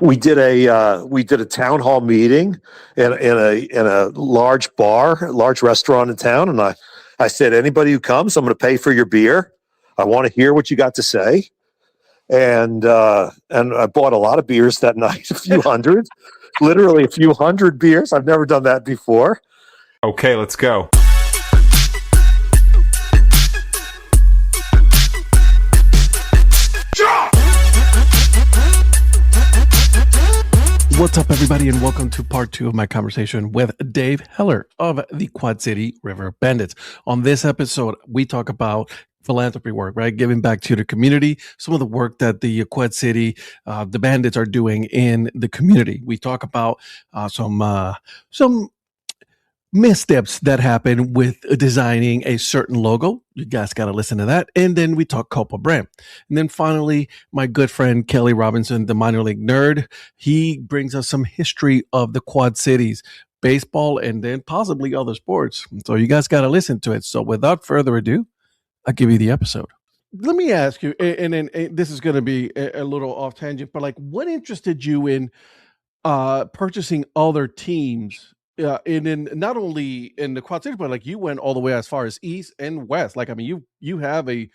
we did a town hall meeting in a large large restaurant in town, and I said, anybody who comes, I'm going to pay for your beer. I want to hear what you got to say. And I bought a lot of beers that night, a few hundred, literally a few hundred beers. I've never done that before. Okay, let's go. What's up, everybody, and welcome to part 2 of my conversation with Dave Heller of the Quad City River Bandits. On this episode, we talk about philanthropy work, right? Giving back to the community, some of the work that the Quad City, the Bandits are doing in the community. We talk about some missteps that happen with designing a certain logo. You guys got to listen to that. And then we talk Copa brand. And then finally, my good friend Kelly Robinson, the minor league nerd, he brings us some history of the Quad Cities, baseball, and then possibly other sports. So you guys got to listen to it. So without further ado, I'll give you the episode. Let me ask you, and then this is going to be a little off tangent, but like, what interested you in purchasing other teams? In not only in the Quad Cities, but like you went all the way as far as east and west. Like, I mean, you have you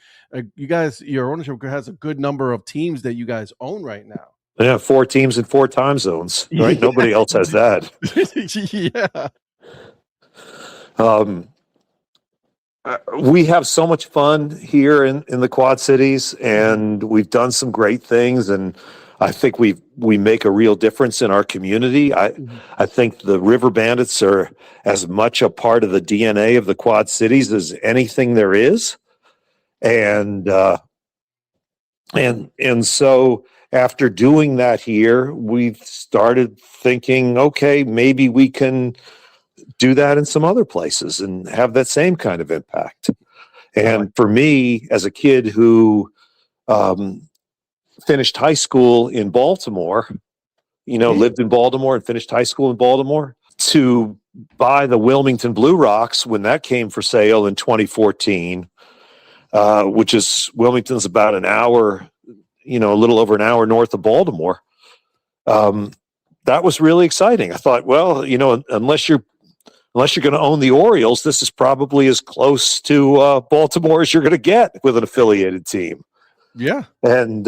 guys, your ownership has a good number of teams that you guys own right now. Yeah, 4 teams in 4 time zones, right? Yeah. Nobody else has that. Yeah. We have so much fun here in the Quad Cities, and we've done some great things, and I think we make a real difference in our community. I think the River Bandits are as much a part of the DNA of the Quad Cities as anything there is. And so after doing that here, we've started thinking, okay, maybe we can do that in some other places and have that same kind of impact. And for me, as a kid who finished high school in Baltimore, lived in Baltimore and finished high school in Baltimore, to buy the Wilmington Blue Rocks when that came for sale in 2014, which is Wilmington's about an hour, a little over an hour north of Baltimore. That was really exciting. I thought, well, unless you're going to own the Orioles, this is probably as close to Baltimore as you're going to get with an affiliated team. Yeah. And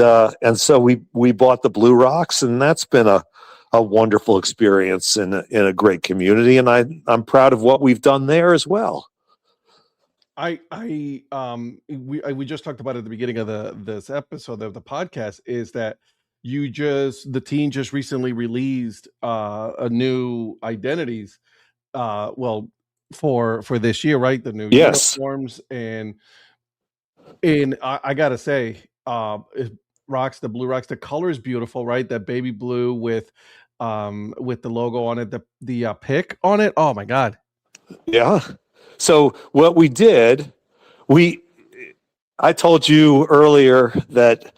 so we bought the Blue Rocks, and that's been a wonderful experience in a great community. And I'm proud of what we've done there as well. We just talked about at the beginning of this episode of the podcast is that the team just recently released a new identities, for this year, right? The new uniforms, and I gotta say, it rocks. The Blue Rocks. The color is beautiful, right? That baby blue with the logo on it, the pick on it. Oh my God! Yeah. So what we did, I told you earlier that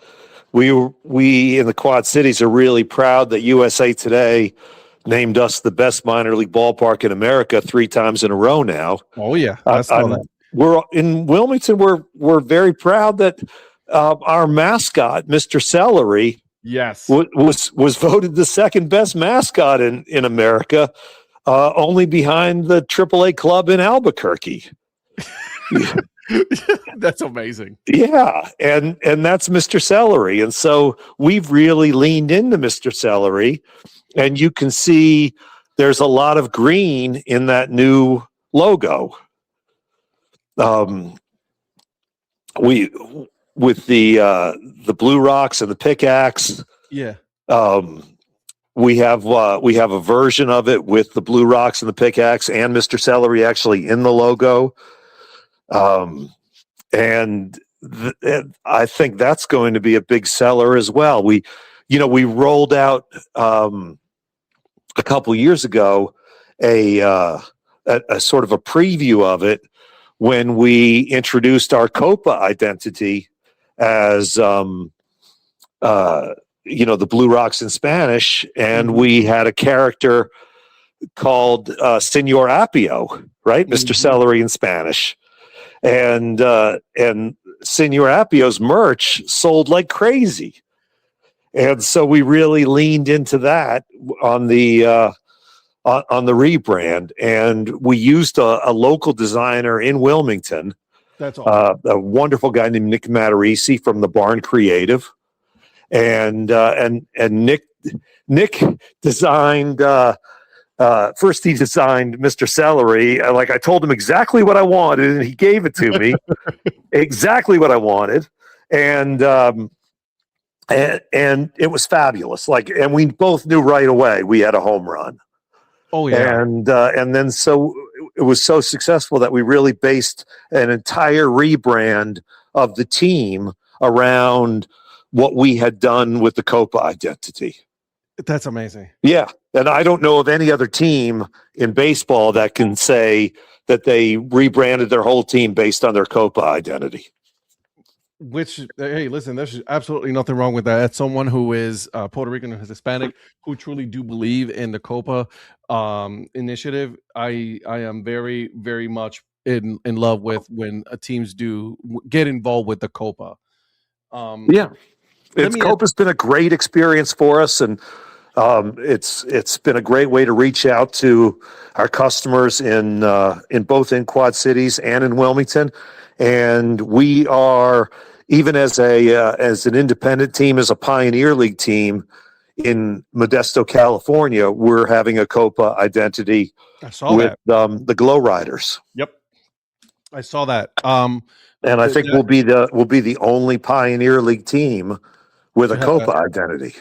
we in the Quad Cities are really proud that USA Today named us the best minor league ballpark in America 3 times in a row now. Oh yeah, I saw that. We're in Wilmington. We're very proud that our mascot, Mr. Celery, yes, was voted the second best mascot in America, only behind the AAA club in Albuquerque. That's amazing. Yeah, and that's Mr. Celery, and so we've really leaned into Mr. Celery, and you can see there's a lot of green in that new logo. With the Blue Rocks and the pickaxe. Yeah. We have a version of it with the Blue Rocks and the pickaxe and Mr. Celery actually in the logo. And I think that's going to be a big seller as well. We rolled out a couple years ago a sort of a preview of it when we introduced our Copa identity as the Blue Rocks in Spanish, and we had a character called Señor Apio, right? Mr. Celery in Spanish. And Señor Apio's merch sold like crazy. And so we really leaned into that on the rebrand, and we used a local designer in Wilmington, That's awesome. a wonderful guy named Nick Matarisi from the Barn Creative, and Nick designed. First, he designed Mr. Celery. Like I told him exactly what I wanted, and he gave it to me exactly what I wanted, and it was fabulous. And we both knew right away we had a home run. Oh yeah. And then so it was so successful that we really based an entire rebrand of the team around what we had done with the Copa identity. That's amazing. Yeah. And I don't know of any other team in baseball that can say that they rebranded their whole team based on their Copa identity. Which, hey, listen, there's absolutely nothing wrong with that. As someone who is Puerto Rican and Hispanic, who truly do believe in the Copa initiative, I am very, very much in love with when teams do get involved with the Copa. Copa's been a great experience for us, and it's been a great way to reach out to our customers in both in Quad Cities and in Wilmington. And we are, even as an independent team, as a Pioneer League team in Modesto, California, we're having a Copa identity with the Glow Riders. Yep, I saw that. And I think we'll be the only Pioneer League team with a Copa identity,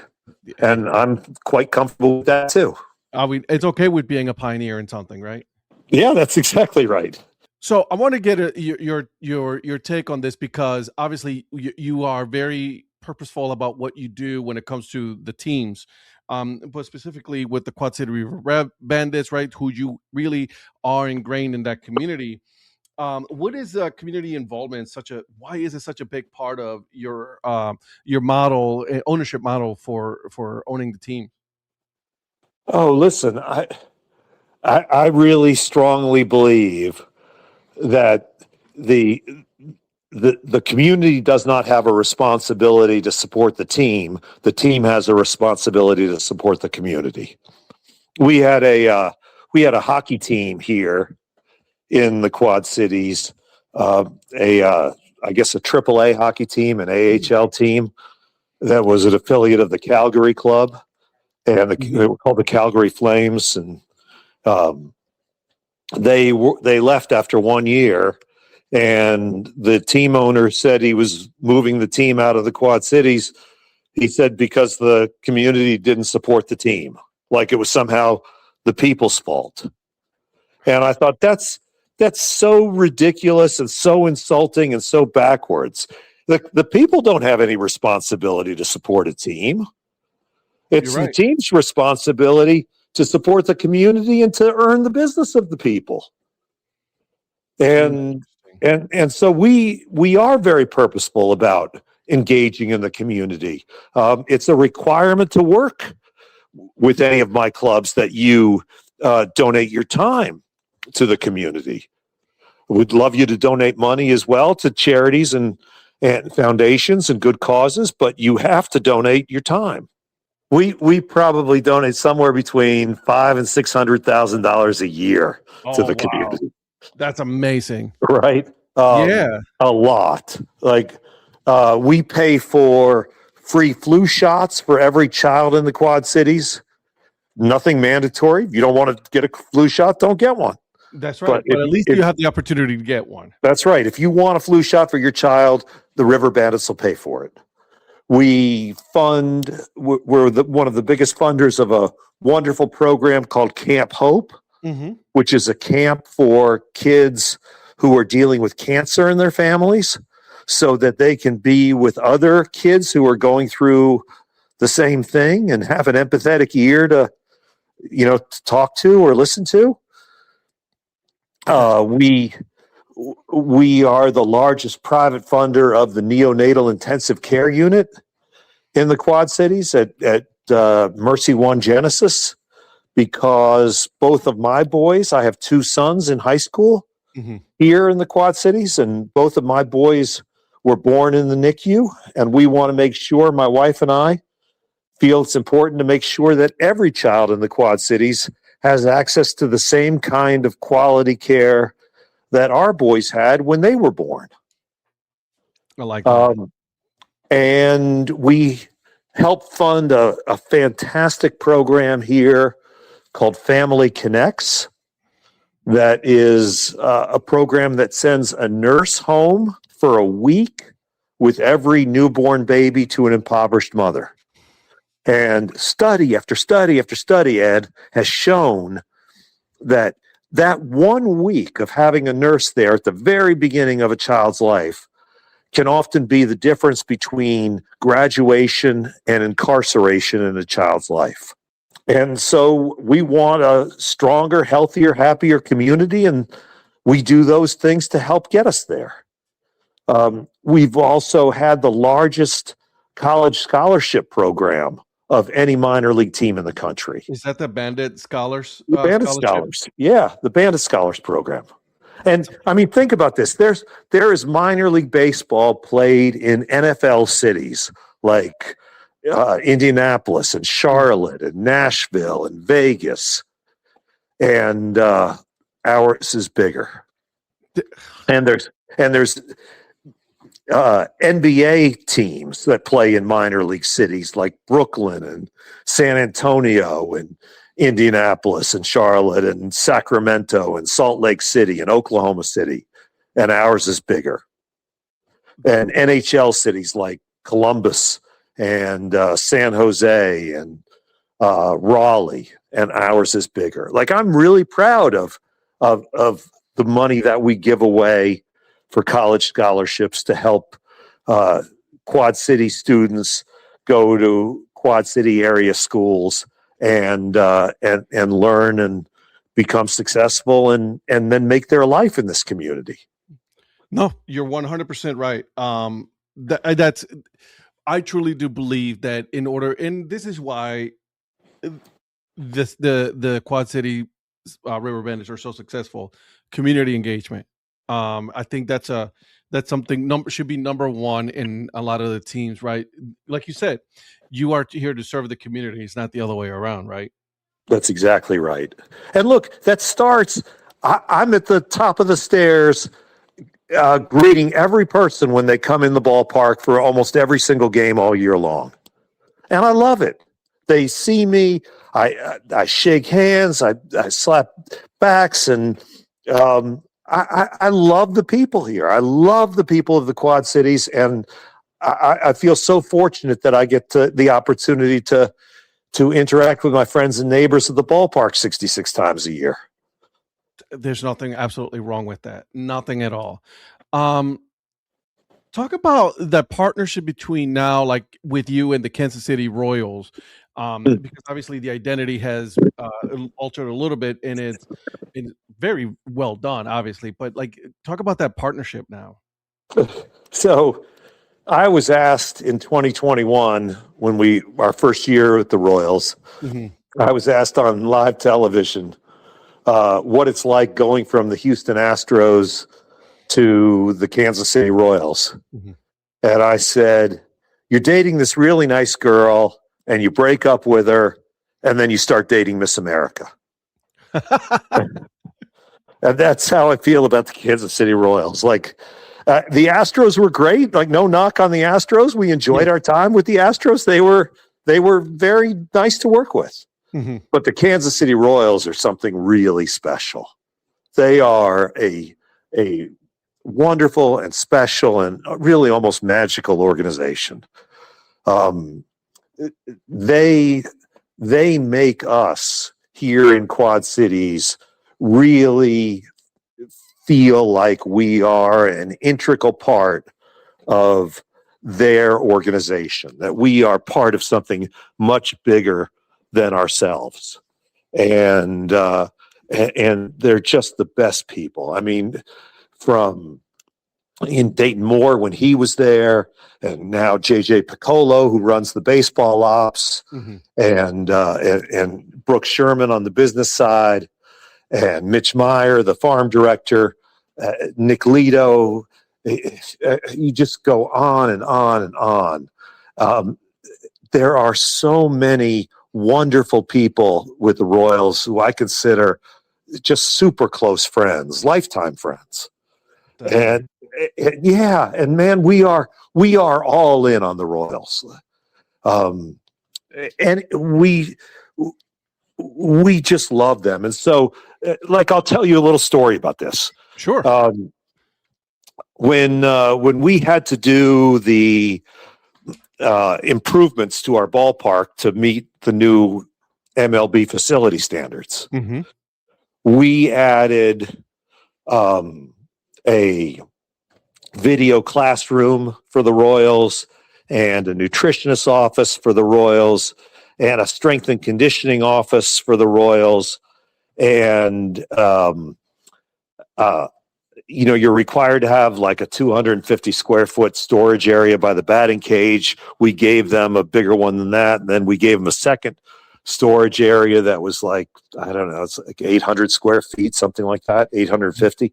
and I'm quite comfortable with that too. It's okay with being a pioneer in something, right? Yeah, that's exactly right. So I want to get your take on this, because obviously you are very purposeful about what you do when it comes to the teams, but specifically with the Quad City River Bandits, right? Who you really are ingrained in that community. What is community involvement why is it such a big part of your model, ownership model for owning the team? Oh, listen, I really strongly believe that the community does not have a responsibility to support the team. The team has a responsibility to support the community. We had a hockey team here in the Quad Cities, I guess a AAA hockey team, an AHL team that was an affiliate of the Calgary Club, and they were called the Calgary Flames, and they left after 1 year, and the team owner said he was moving the team out of the Quad Cities. He said because the community didn't support the team, like it was somehow the people's fault. And I thought that's so ridiculous and so insulting and so backwards. The people don't have any responsibility to support a team. It's the team's responsibility to support the community and to earn the business of the people. And so we are very purposeful about engaging in the community. It's a requirement to work with any of my clubs that you donate your time to the community. We'd love you to donate money as well to charities and foundations and good causes, but you have to donate your time. We probably donate somewhere between $500,000 and $600,000 a year to the community. That's amazing, right? A lot. Like we pay for free flu shots for every child in the Quad Cities. Nothing mandatory. If you don't want to get a flu shot, don't get one. That's right. But at least you have the opportunity to get one. That's right. If you want a flu shot for your child, the River Bandits will pay for it. We fund, we're one of the biggest funders of a wonderful program called Camp Hope, which is a camp for kids who are dealing with cancer in their families so that they can be with other kids who are going through the same thing and have an empathetic ear to talk to or listen to. We are the largest private funder of the neonatal intensive care unit in the Quad Cities at Mercy One Genesis, because both of my boys, I have two sons in high school here in the Quad Cities, and both of my boys were born in the NICU, and we want to make sure, my wife and I, feel it's important to make sure that every child in the Quad Cities has access to the same kind of quality care that our boys had when they were born. I like that. And we help fund a fantastic program here called Family Connects. That is a program that sends a nurse home for a week with every newborn baby to an impoverished mother. And study after study after study, Ed, has shown that 1 week of having a nurse there at the very beginning of a child's life can often be the difference between graduation and incarceration in a child's life. And so we want a stronger, healthier, happier community, and we do those things to help get us there. We've also had the largest college scholarship program of any minor league team in the country. Is that the Bandit Scholars? The Bandit Scholars. Yeah, the Bandit Scholars program. And I mean, think about this. There is minor league baseball played in NFL cities like Indianapolis and Charlotte and Nashville and Vegas. And ours is bigger. And there's NBA teams that play in minor league cities like Brooklyn and San Antonio and Indianapolis and Charlotte and Sacramento and Salt Lake City and Oklahoma City, and ours is bigger. And NHL cities like Columbus and San Jose and Raleigh, and ours is bigger. Like, I'm really proud of the money that we give away for college scholarships to help Quad City students go to Quad City area schools and learn and become successful and then make their life in this community. No, you're 100% right. That's I truly do believe that in order, and this is why the Quad City River Bandits are so successful. Community engagement. I think that's something should be number one in a lot of the teams, right? Like you said, you are here to serve the community. It's not the other way around, right? That's exactly right. And look, that starts. I'm at the top of the stairs, greeting every person when they come in the ballpark for almost every single game all year long, and I love it. They see me. I shake hands. I slap backs, and I love the people here. I love the people of the Quad Cities, and I feel so fortunate that I get the opportunity to interact with my friends and neighbors at the ballpark 66 times a year. There's nothing absolutely wrong with that. Nothing at all. Talk about the partnership between now, like with you and the Kansas City Royals, because obviously the identity has altered a little bit, and it's very well done, obviously. But like, talk about that partnership now. So, I was asked in 2021 when our first year with the Royals. Mm-hmm. I was asked on live television what it's like going from the Houston Astros to the Kansas City Royals. Mm-hmm. And I said, you're dating this really nice girl and you break up with her and then you start dating Miss America. And that's how I feel about the Kansas City Royals. Like, the Astros were great. Like, no knock on the Astros. We enjoyed our time with the Astros. They were very nice to work with. Mm-hmm. But the Kansas City Royals are something really special. They are a wonderful and special and really almost magical organization. They make us here in Quad Cities really feel like we are an integral part of their organization, that we are part of something much bigger than ourselves. And they're just the best people. I mean, from in Dayton Moore when he was there, and now JJ Piccolo, who runs the baseball ops, mm-hmm. and Brooke Sherman on the business side, and Mitch Meyer, the farm director, Nick Lito. You just go on and on and on. there are so many wonderful people with the Royals who I consider just super close friends, lifetime friends. That's And yeah, and man, we are all in on the Royals. And we just love them. And so, like, I'll tell you a little story about this. sure. When we had to do the improvements to our ballpark to meet the new MLB facility standards, Mm-hmm. we added a video classroom for the Royals and a nutritionist office for the Royals and a strength and conditioning office for the Royals. And, you're required to have like a 250 square foot storage area by the batting cage. We gave them a bigger one than that. And then we gave them a second storage area that was like, I don't know, it's like 800 square feet, something like that, 850.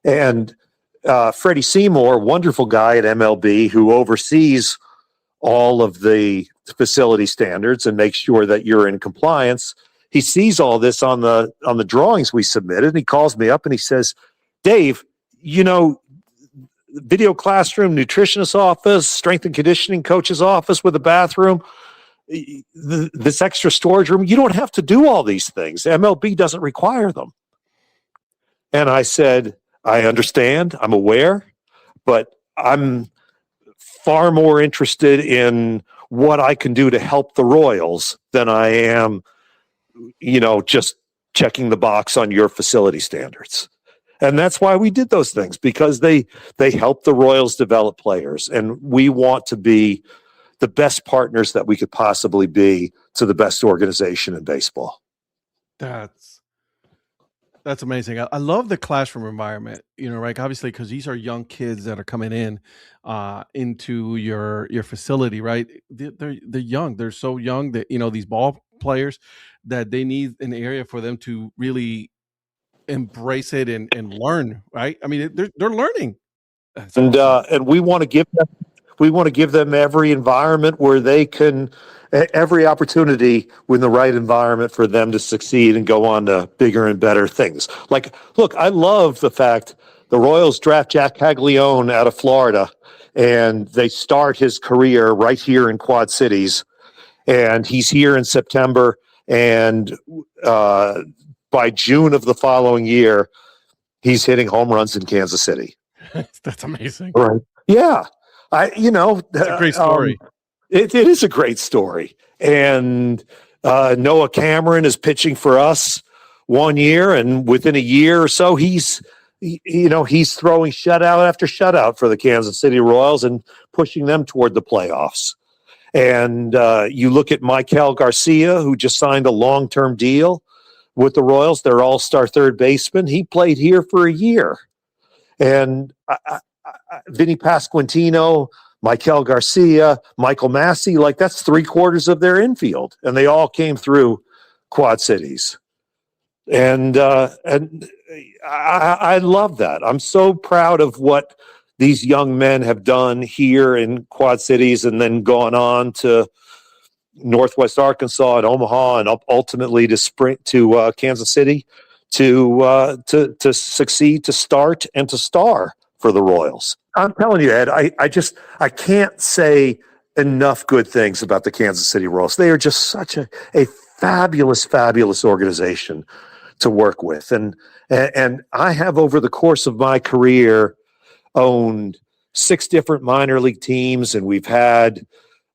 And Freddie Seymour, wonderful guy at MLB who oversees all of the facility standards and makes sure that you're in compliance. He sees all this on the drawings we submitted, and he calls me up and he says, Dave, video classroom, nutritionist office, strength and conditioning coach's office with a bathroom, this extra storage room, you don't have to do all these things. MLB doesn't require them. And I said, I understand, I'm aware, but I'm far more interested in what I can do to help the Royals than I am, just checking the box on your facility standards. And that's why we did those things, because they help the Royals develop players. And we want to be the best partners that we could possibly be to the best organization in baseball. That's amazing. I love the classroom environment, right? Obviously, because these are young kids that are coming in into your facility, right? They're young. They're so young that, these ball players, that they need an area for them to really embrace it and learn, right? I mean, they're learning. That's awesome. And we want to give them every environment where they can, every opportunity with the right environment for them to succeed and go on to bigger and better things. Like, look, I love the fact the Royals draft Jack Caglione out of Florida, and they start his career right here in Quad Cities, and he's here in September, and by June of the following year, he's hitting home runs in Kansas City. That's amazing. Right. Yeah. It's a great story. It is a great story. And Noah Cameron is pitching for us one year, and within a year or so, he's throwing shutout after shutout for the Kansas City Royals and pushing them toward the playoffs. And you look at Michael Garcia, who just signed a long-term deal with the Royals, their all-star third baseman. He played here for a year. And Vinny Pasquantino, Michael Garcia, Michael Massey, like that's 3/4 of their infield. And they all came through Quad Cities. And I love that. I'm so proud of what these young men have done here in Quad Cities and then gone on to Northwest Arkansas and Omaha and ultimately to Kansas City to succeed, to start, and to star for the Royals. I'm telling you, Ed, I can't say enough good things about the Kansas City Royals. They are just such a fabulous, fabulous organization to work with. And I have, over the course of my career, owned 6 different minor league teams, and we've had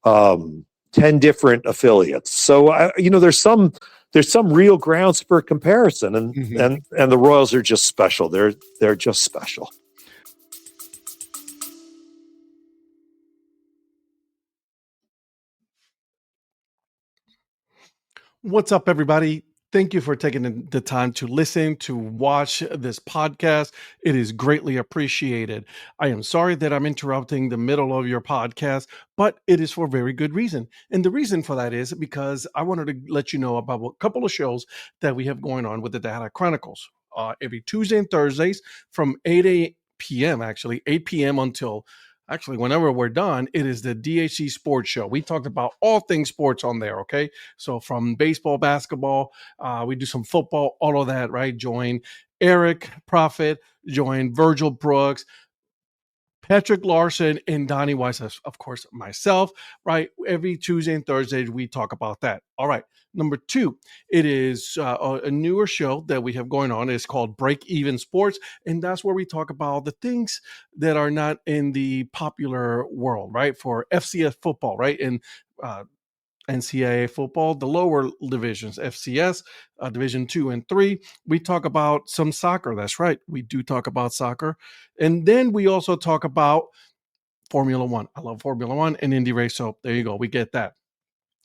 10 different affiliates. So there's some real grounds for comparison, and the Royals are just special. They're just special. What's up, everybody? Thank you for taking the time to listen, to watch this podcast. It is greatly appreciated. I am sorry that I'm interrupting the middle of your podcast, but it is for a very good reason. And the reason for that is because I wanted to let you know about a couple of shows that we have going on with the Data Chronicles. Every Tuesday and Thursdays from 8 p.m. until actually, whenever we're done, it is the DHC Sports Show. We talked about all things sports on there, okay? So from baseball, basketball, we do some football, all of that, right? Join Eric Prophet, join Virgil Brooks, Patrick Larson, and Donnie Weiss, of course, myself, right? Every Tuesday and Thursday, we talk about that. All right. Number 2, it is a newer show that we have going on. It's called Break Even Sports, and that's where we talk about the things that are not in the popular world, right? For FCS football, right? And NCAA football, the lower divisions, FCS, Division 2 and 3. We talk about some soccer. That's right. We do talk about soccer. And then we also talk about Formula One. I love Formula One and Indy race. So there you go. We get that.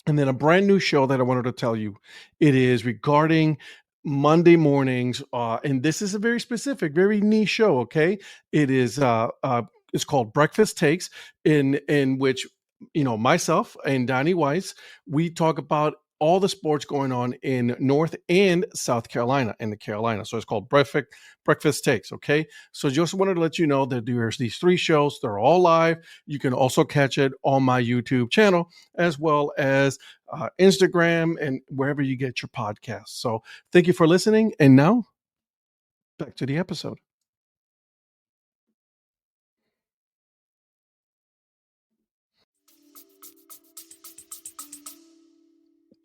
And then a brand new show that I wanted to tell you. It is regarding Monday mornings. And this is a very specific, very niche show. Okay. It is, it's called Breakfast Takes, in which, myself and Donnie Weiss, we talk about all the sports going on in North and South Carolina and the Carolina. So it's called Breakfast Takes. Okay. So just wanted to let you know that there's these 3 shows. They're all live. You can also catch it on my YouTube channel, as well as Instagram and wherever you get your podcasts. So thank you for listening. And now back to the episode.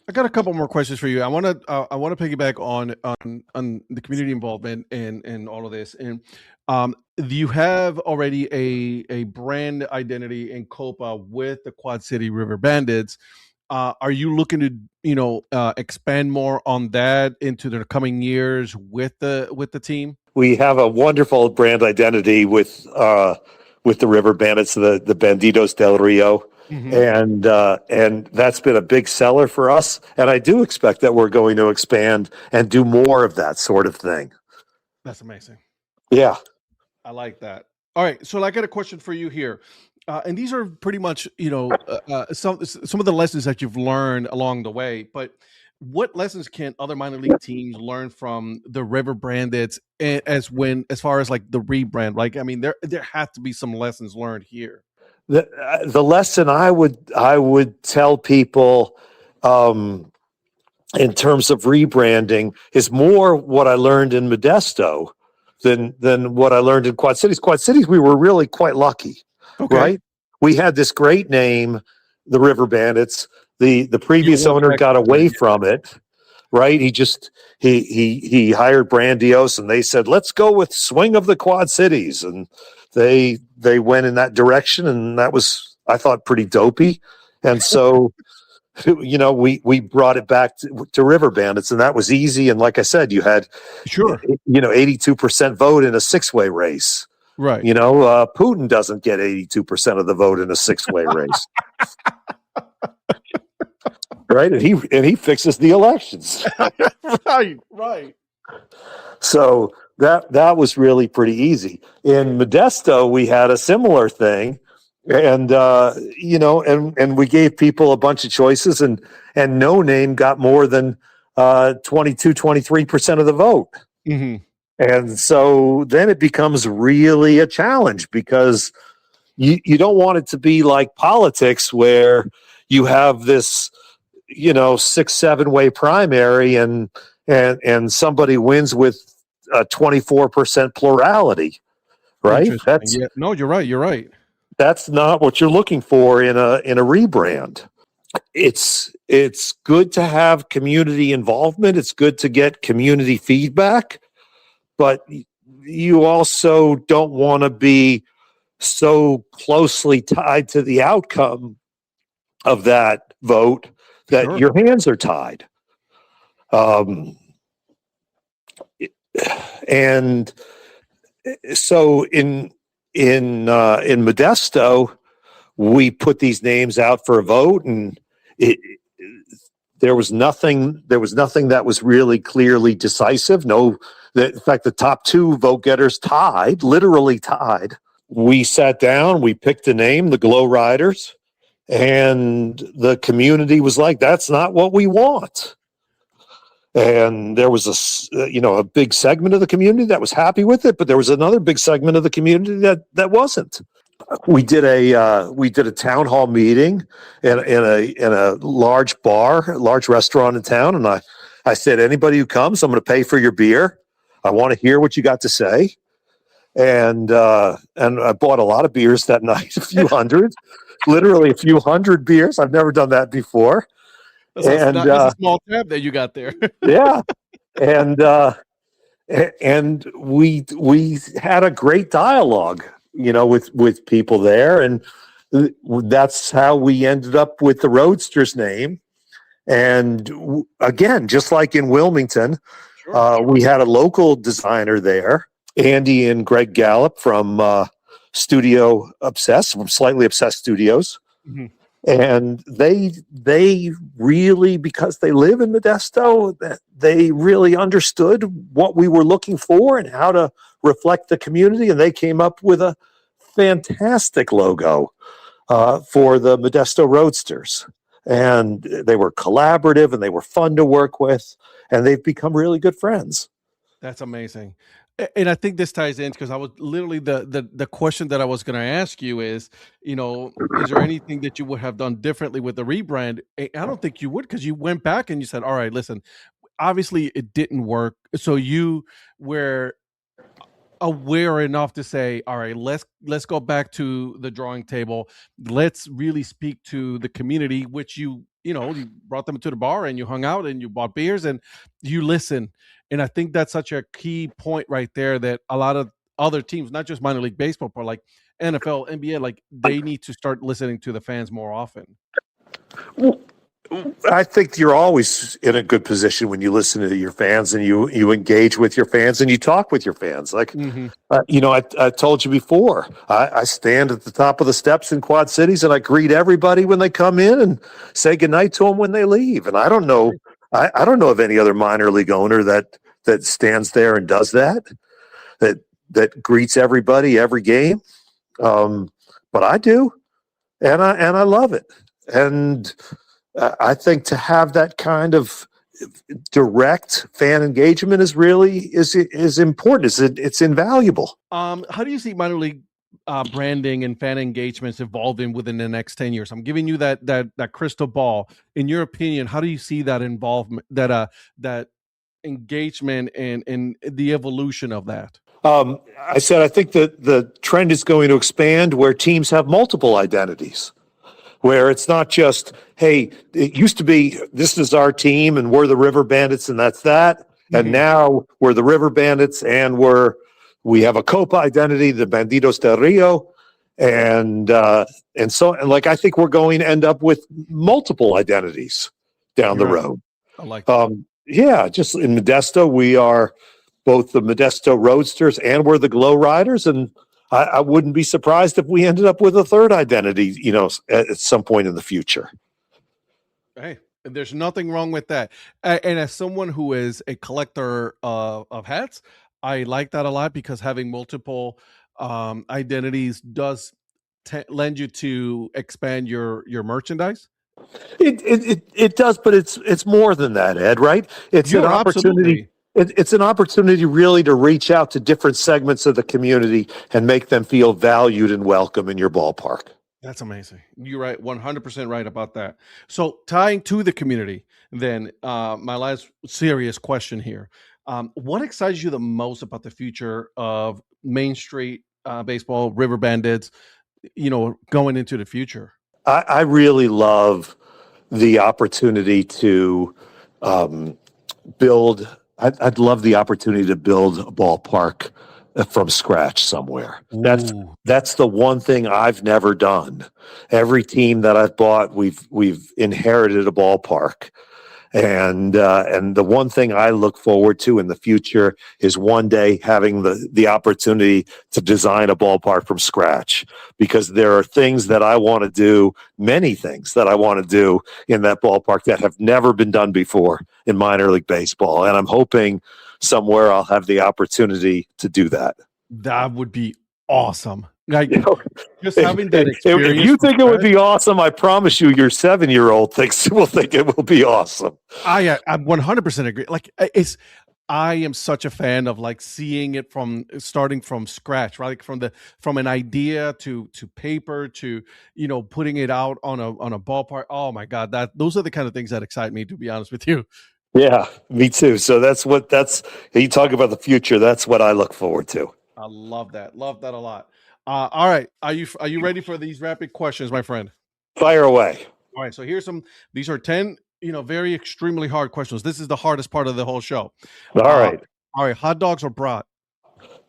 I got a couple more questions for you. I want to piggyback on the community involvement and all of this. And you have already a brand identity in Copa with the Quad City River Bandits. Are you looking to expand more on that into the coming years with the team? We have a wonderful brand identity with the River Bandits, the Banditos del Rio. Mm-hmm. And that's been a big seller for us. And I do expect that we're going to expand and do more of that sort of thing. That's amazing. Yeah. I like that. All right. So I got a question for you here. And these are pretty much, some of the lessons that you've learned along the way. But what lessons can other minor league teams learn from the River Bandits as far as like the rebrand? Like, I mean, there have to be some lessons learned here. The lesson I would tell people in terms of rebranding is more what I learned in Modesto than what I learned in Quad Cities. Quad Cities, we were really quite lucky, okay. Right? We had this great name, the River Bandits. The previous owner got away from it, right? He hired Brandios, and they said, let's go with Swing of the Quad Cities, and they went in that direction, and that was, I thought, pretty dopey. And so, we brought it back to River Bandits, and that was easy. And like I said, you had 82% vote in a 6-way race. Right. Putin doesn't get 82% of the vote in a 6-way race. Right. And he fixes the elections. Right. So that was really pretty easy. In Modesto, we had a similar thing. And, and we gave people a bunch of choices, and No Name got more than 23% of the vote. Mm-hmm. And so then it becomes really a challenge, because you don't want it to be like politics where you have this, 6-7-way primary and somebody wins with a 24% plurality, right? No, you're right. You're right. That's not what you're looking for in a rebrand. It's good to have community involvement. It's good to get community feedback, but you also don't want to be so closely tied to the outcome of that vote that your hands are tied. And so in Modesto, we put these names out for a vote, and there was nothing that was really clearly decisive. In fact, the top 2 vote getters literally tied. We sat down, we picked a name, the Glow Riders, and the community was like, that's not what we want. And there was a big segment of the community that was happy with it, but there was another big segment of the community that wasn't. we did a town hall meeting in a large large restaurant in town, and I said, anybody who comes, I'm going to pay for your beer. I want to hear what you got to say. And I bought a lot of beers that night, a few hundred, literally a few hundred beers. I've never done that before. That's a small tab that you got there. Yeah, and we had a great dialogue, with people there, and that's how we ended up with the Roadsters name. And again, just like in Wilmington, we had a local designer there, Andy and Greg Gallup from Studio Obsessed, from Slightly Obsessed Studios. Mm-hmm. And they really, because they live in Modesto, they really understood what we were looking for and how to reflect the community. And they came up with a fantastic logo for the Modesto Roadsters. And they were collaborative and they were fun to work with. And they've become really good friends. That's amazing. And I think this ties in because I was literally the question that I was going to ask you is, is there anything that you would have done differently with the rebrand? I don't think you would, because you went back and you said, all right, listen, obviously it didn't work. So you were aware enough to say, all right, let's go back to the drawing table. Let's really speak to the community, which you brought them to the bar and you hung out and you bought beers and you listen. And I think that's such a key point right there, that a lot of other teams, not just minor league baseball, but like NFL, NBA, like they need to start listening to the fans more often. Well, I think you're always in a good position when you listen to your fans and you engage with your fans and you talk with your fans. Like, I told you before, I stand at the top of the steps in Quad Cities and I greet everybody when they come in and say goodnight to them when they leave. And I don't know of any other minor league owner that stands there and does that greets everybody every game. But I do, and I love it. And I think to have that kind of direct fan engagement is important. It's invaluable. How do you see minor league branding and fan engagements evolving within the next 10 years? I'm giving you that crystal ball. In your opinion, how do you see that involvement, that engagement and the evolution of that? I said I think that the trend is going to expand where teams have multiple identities. Where it's not just, hey, it used to be, this is our team and we're the River Bandits and that's that. Mm-hmm. And now we're the River Bandits and we have a Copa identity, the Bandidos del Rio. And I think we're going to end up with multiple identities down the road. I like that. Yeah, just in Modesto, we are both the Modesto Roadsters and we're the Glow Riders. And I wouldn't be surprised if we ended up with a third identity, at some point in the future. Hey, there's nothing wrong with that. And as someone who is a collector of hats, I like that a lot, because having multiple identities does lend you to expand your merchandise. It does, but it's more than that, Ed, right? It's an opportunity. It's an opportunity really to reach out to different segments of the community and make them feel valued and welcome in your ballpark. That's amazing. You're right, 100% right about that. So tying to the community, then my last serious question here. What excites you the most about the future of Main Street baseball, River Bandits, going into the future? I really love the opportunity to build. I'd love the opportunity to build a ballpark from scratch somewhere. That's the one thing I've never done. Every team that I've bought, we've inherited a ballpark. And the one thing I look forward to in the future is one day having the opportunity to design a ballpark from scratch, because there are things that I want to do, many things that I want to do in that ballpark that have never been done before in minor league baseball. And I'm hoping somewhere I'll have the opportunity to do that. That would be awesome. Like, just having that experience. If you think it would be awesome, I promise you, your 7-year-old will think it will be awesome. I 100% agree. Like, I am such a fan of like seeing it from starting from scratch, right? Like from an idea to paper to putting it out on a ballpark. Oh my God, those are the kind of things that excite me, to be honest with you. Yeah, me too. So you talk about the future. That's what I look forward to. I love that. Love that a lot. All right, are you ready for these rapid questions, my friend? Fire away. All right, so these are 10, very extremely hard questions. This is the hardest part of the whole show. All Uh, right. all right, hot dogs or brat?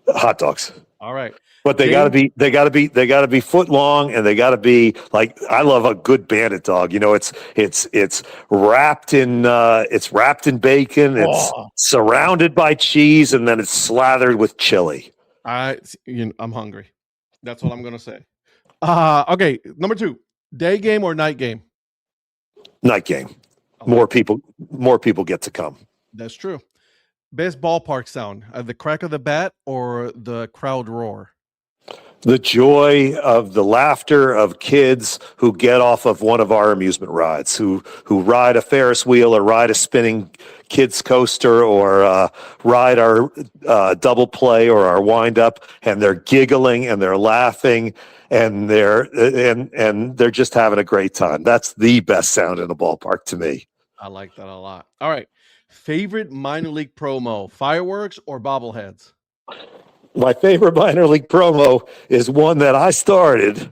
Hot dogs. All right. But they Game gotta be foot long, and they gotta be like, I love a good bandit dog. It's wrapped in bacon, it's Oh, surrounded by cheese, and then it's slathered with chili. I'm hungry. That's what I'm gonna say. Okay, number 2, day game or night game? Night game. I More like that. people get to come. That's true. Best ballpark sound, the crack of the bat or the crowd roar? The joy of the laughter of kids who get off of one of our amusement rides, who ride a Ferris wheel or ride a spinning kids coaster or ride our double play or our wind up, and they're giggling and they're laughing and they're just having a great time. That's the best sound in a ballpark to me. I like that a lot. All right. Favorite minor league promo, fireworks or bobbleheads? My favorite minor league promo is one that I started,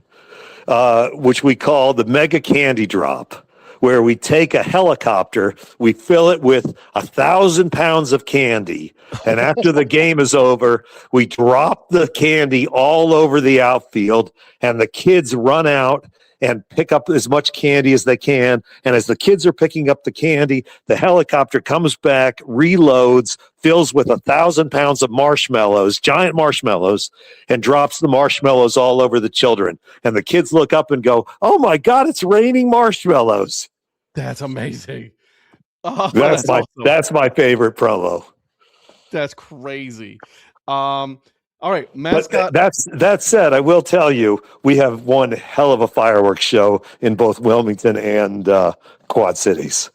which we call the Mega Candy Drop, where we take a helicopter, we fill it with 1,000 pounds of candy, and after the game is over, we drop the candy all over the outfield, and the kids run out and pick up as much candy as they can. And as the kids are picking up the candy, the helicopter comes back, reloads, fills with 1,000 pounds of marshmallows, giant marshmallows, and drops the marshmallows all over the children. And the kids look up and go, "Oh my God, it's raining marshmallows." That's amazing. Oh, That's awesome. that's my favorite promo. That's crazy. All right, mascot. But that said, I will tell you, we have one hell of a fireworks show in both Wilmington and Quad Cities.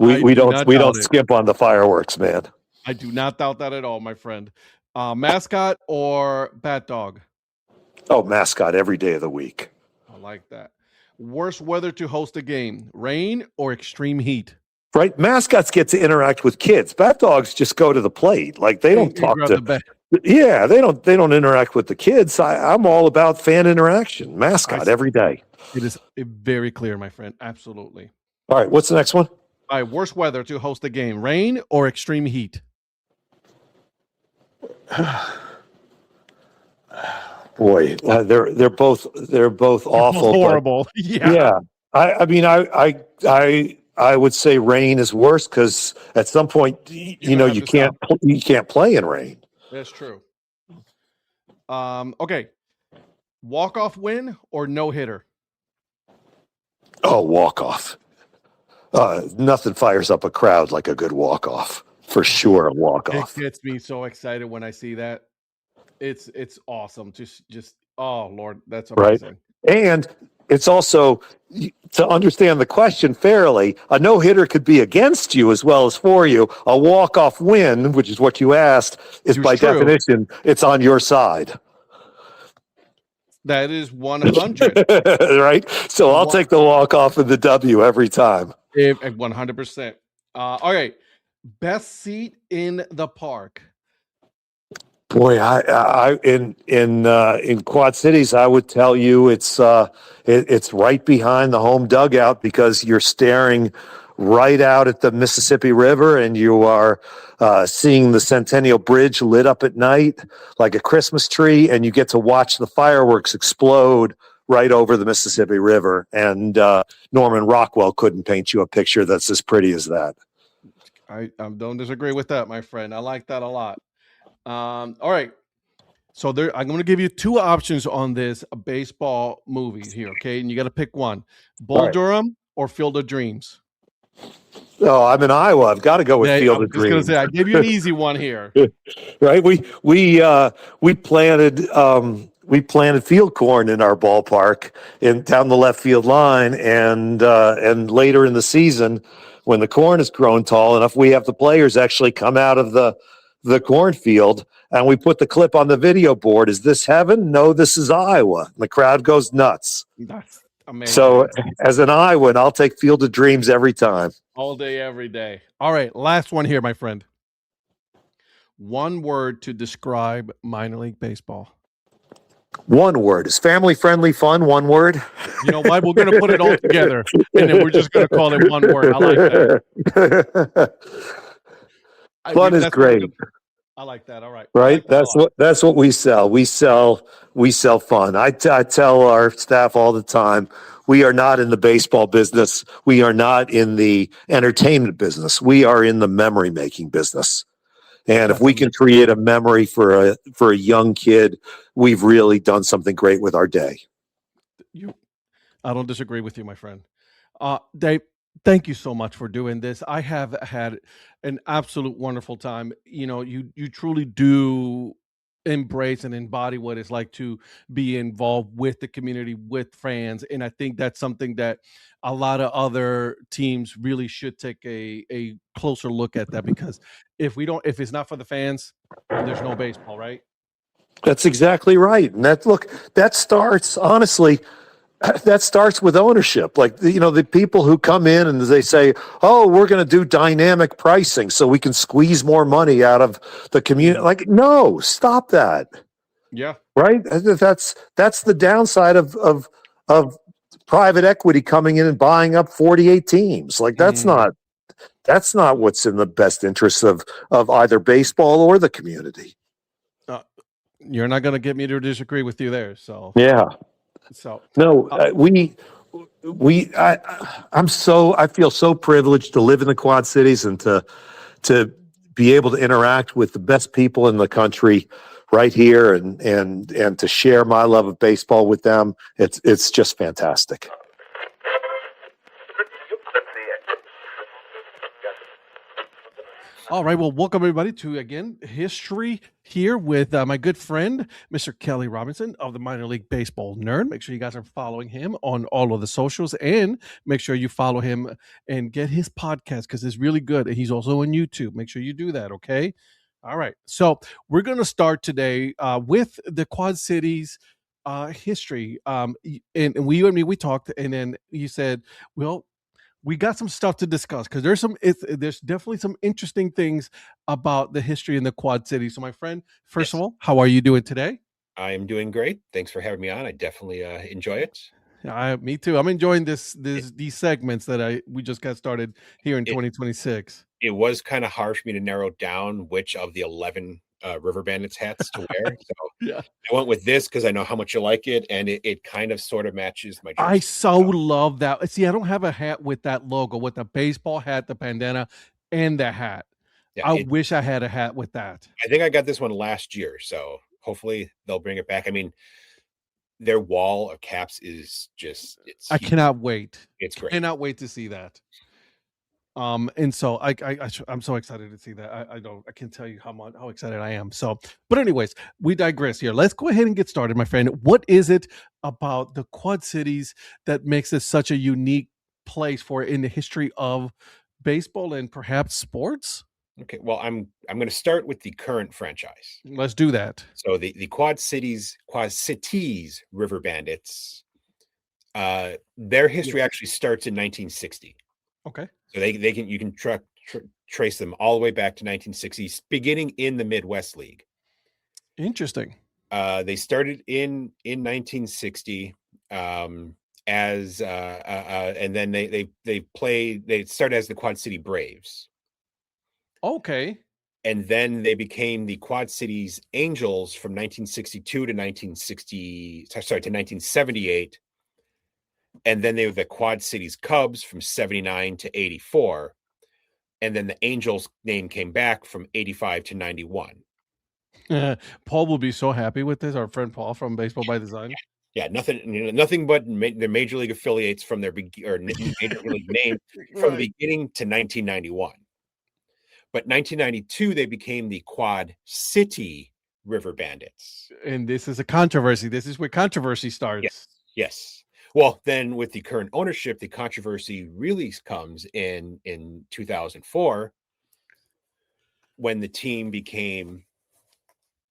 We don't skip on the fireworks, man. I do not doubt that at all, my friend. Mascot or bat dog? Oh, mascot every day of the week. I like that. Worst weather to host a game, rain or extreme heat? Right? Mascots get to interact with kids. Bat dogs just go to the plate. Like they don't talk to. Yeah, they don't interact with the kids. I'm all about fan interaction. Mascot every day. It is very clear, my friend. Absolutely. All right, what's the next one? All right, worst weather to host a game, rain or extreme heat? Boy, they're both awful. Horrible. But, yeah. I mean, I would say rain is worse because at some point, you can't play in rain. That's true. Okay. Walk-off win or no-hitter? Oh, walk-off. Nothing fires up a crowd like a good walk-off. For sure, a walk-off. It gets me so excited when I see that. It's awesome. Just oh Lord, that's amazing. Right. And it's also, to understand the question fairly, a no-hitter could be against you as well as for you. A walk-off win, which is what you asked, is by definition, it's on your side. That is 100. Right? So I'll take the walk-off and the W every time. 100%. All right. Best seat in the park. Boy, I in Quad Cities, I would tell you it's right behind the home dugout because you're staring right out at the Mississippi River and you are seeing the Centennial Bridge lit up at night like a Christmas tree, and you get to watch the fireworks explode right over the Mississippi River. And Norman Rockwell couldn't paint you a picture that's as pretty as that. I don't disagree with that, my friend. I like that a lot. All right. So I'm going to give you two options on this baseball movie here, okay? And you got to pick one. Bull Durham or Field of Dreams? Oh, I'm in Iowa. I've got to go with Field of Dreams. I was just going to say, I gave you an easy one here. Right? We planted field corn in our ballpark down the left field line, and later in the season, when the corn is grown tall enough, we have the players actually come out of the cornfield, and we put the clip on the video board. Is this heaven? No, this is Iowa. And the crowd goes nuts. That's amazing. So as an Iowan, I'll take Field of Dreams every time. All day, every day. All right, last one here, my friend. One word to describe minor league baseball. One word. Is family friendly fun one word? You know what? We're going to put it all together, and then we're just going to call it one word. I like that. Fun is great. I like that. All right. Right? Like that's what we sell. We sell fun. I tell our staff all the time, we are not in the baseball business. We are not in the entertainment business. We are in the memory making business. And if we can create a memory for a young kid, we've really done something great with our day. I don't disagree with you, my friend. Dave, thank you so much for doing this. I have had an absolute wonderful time. You know, you truly do embrace and embody what it's like to be involved with the community, with fans. And I think that's something that a lot of other teams really should take a closer look at, that, because if it's not for the fans, there's no baseball, right? That's exactly right. And that starts, honestly, that starts with ownership. Like, the people who come in and they say, oh, we're going to do dynamic pricing so we can squeeze more money out of the community. Like, no, stop that. Yeah. Right. That's the downside of private equity coming in and buying up 48 teams. Like, that's not what's in the best interest of either baseball or the community. You're not going to get me to disagree with you there. So, yeah. So no, I feel so privileged to live in the Quad Cities and to be able to interact with the best people in the country right here and to share my love of baseball with them. It's just fantastic. All right. Well, welcome everybody to, again, history here with my good friend, Mr. Kelly Robinson of the Minor League Baseball Nerd. Make sure you guys are following him on all of the socials, and make sure you follow him and get his podcast because it's really good. And he's also on YouTube. Make sure you do that. Okay. All right. So we're going to start today with the Quad Cities history. And we talked, and then you said, well, we got some stuff to discuss because there's definitely some interesting things about the history in the Quad Cities. So, my friend, first of all, how are you doing today? I am doing great. Thanks for having me on. I definitely enjoy it. Me too. I'm enjoying these segments that we just got started here in 2026. It was kind of hard for me to narrow down which of the 11 River Bandits hats to wear. So yeah, I went with this because I know how much you like it, and it kind of sort of matches my jersey. I so love that. See, I don't have a hat with that logo, with the baseball hat, the bandana, and the hat. Yeah, I wish I had a hat with that. I think I got this one last year, so hopefully they'll bring it back. I mean, their wall of caps is just, I cannot wait. It's great. Cannot wait to see that. And so I'm so excited to see that. I can't tell you how excited I am. So, but anyways, we digress here. Let's go ahead and get started, my friend. What is it about the Quad Cities that makes it such a unique place in the history of baseball and perhaps sports? Okay, well, I'm going to start with the current franchise. Let's do that. So the Quad Cities River Bandits, their history actually starts in 1960. Okay. So you can trace them all the way back to 1960s, beginning in the Midwest League. Interesting. They started in 1960 and then they started as the Quad City Braves. Okay. And then they became the Quad Cities Angels from 1962 to 1978. And then they were the Quad Cities Cubs from 79 to 84. And then the Angels name came back from 85 to 91. Paul will be so happy with this. Our friend Paul from Baseball by Design. Yeah, nothing but their major league affiliates from their major league name from the beginning to 1991. But 1992, they became the Quad City River Bandits. And this is a controversy. This is where controversy starts. Yes. Well, then with the current ownership, the controversy really comes in 2004 when the team became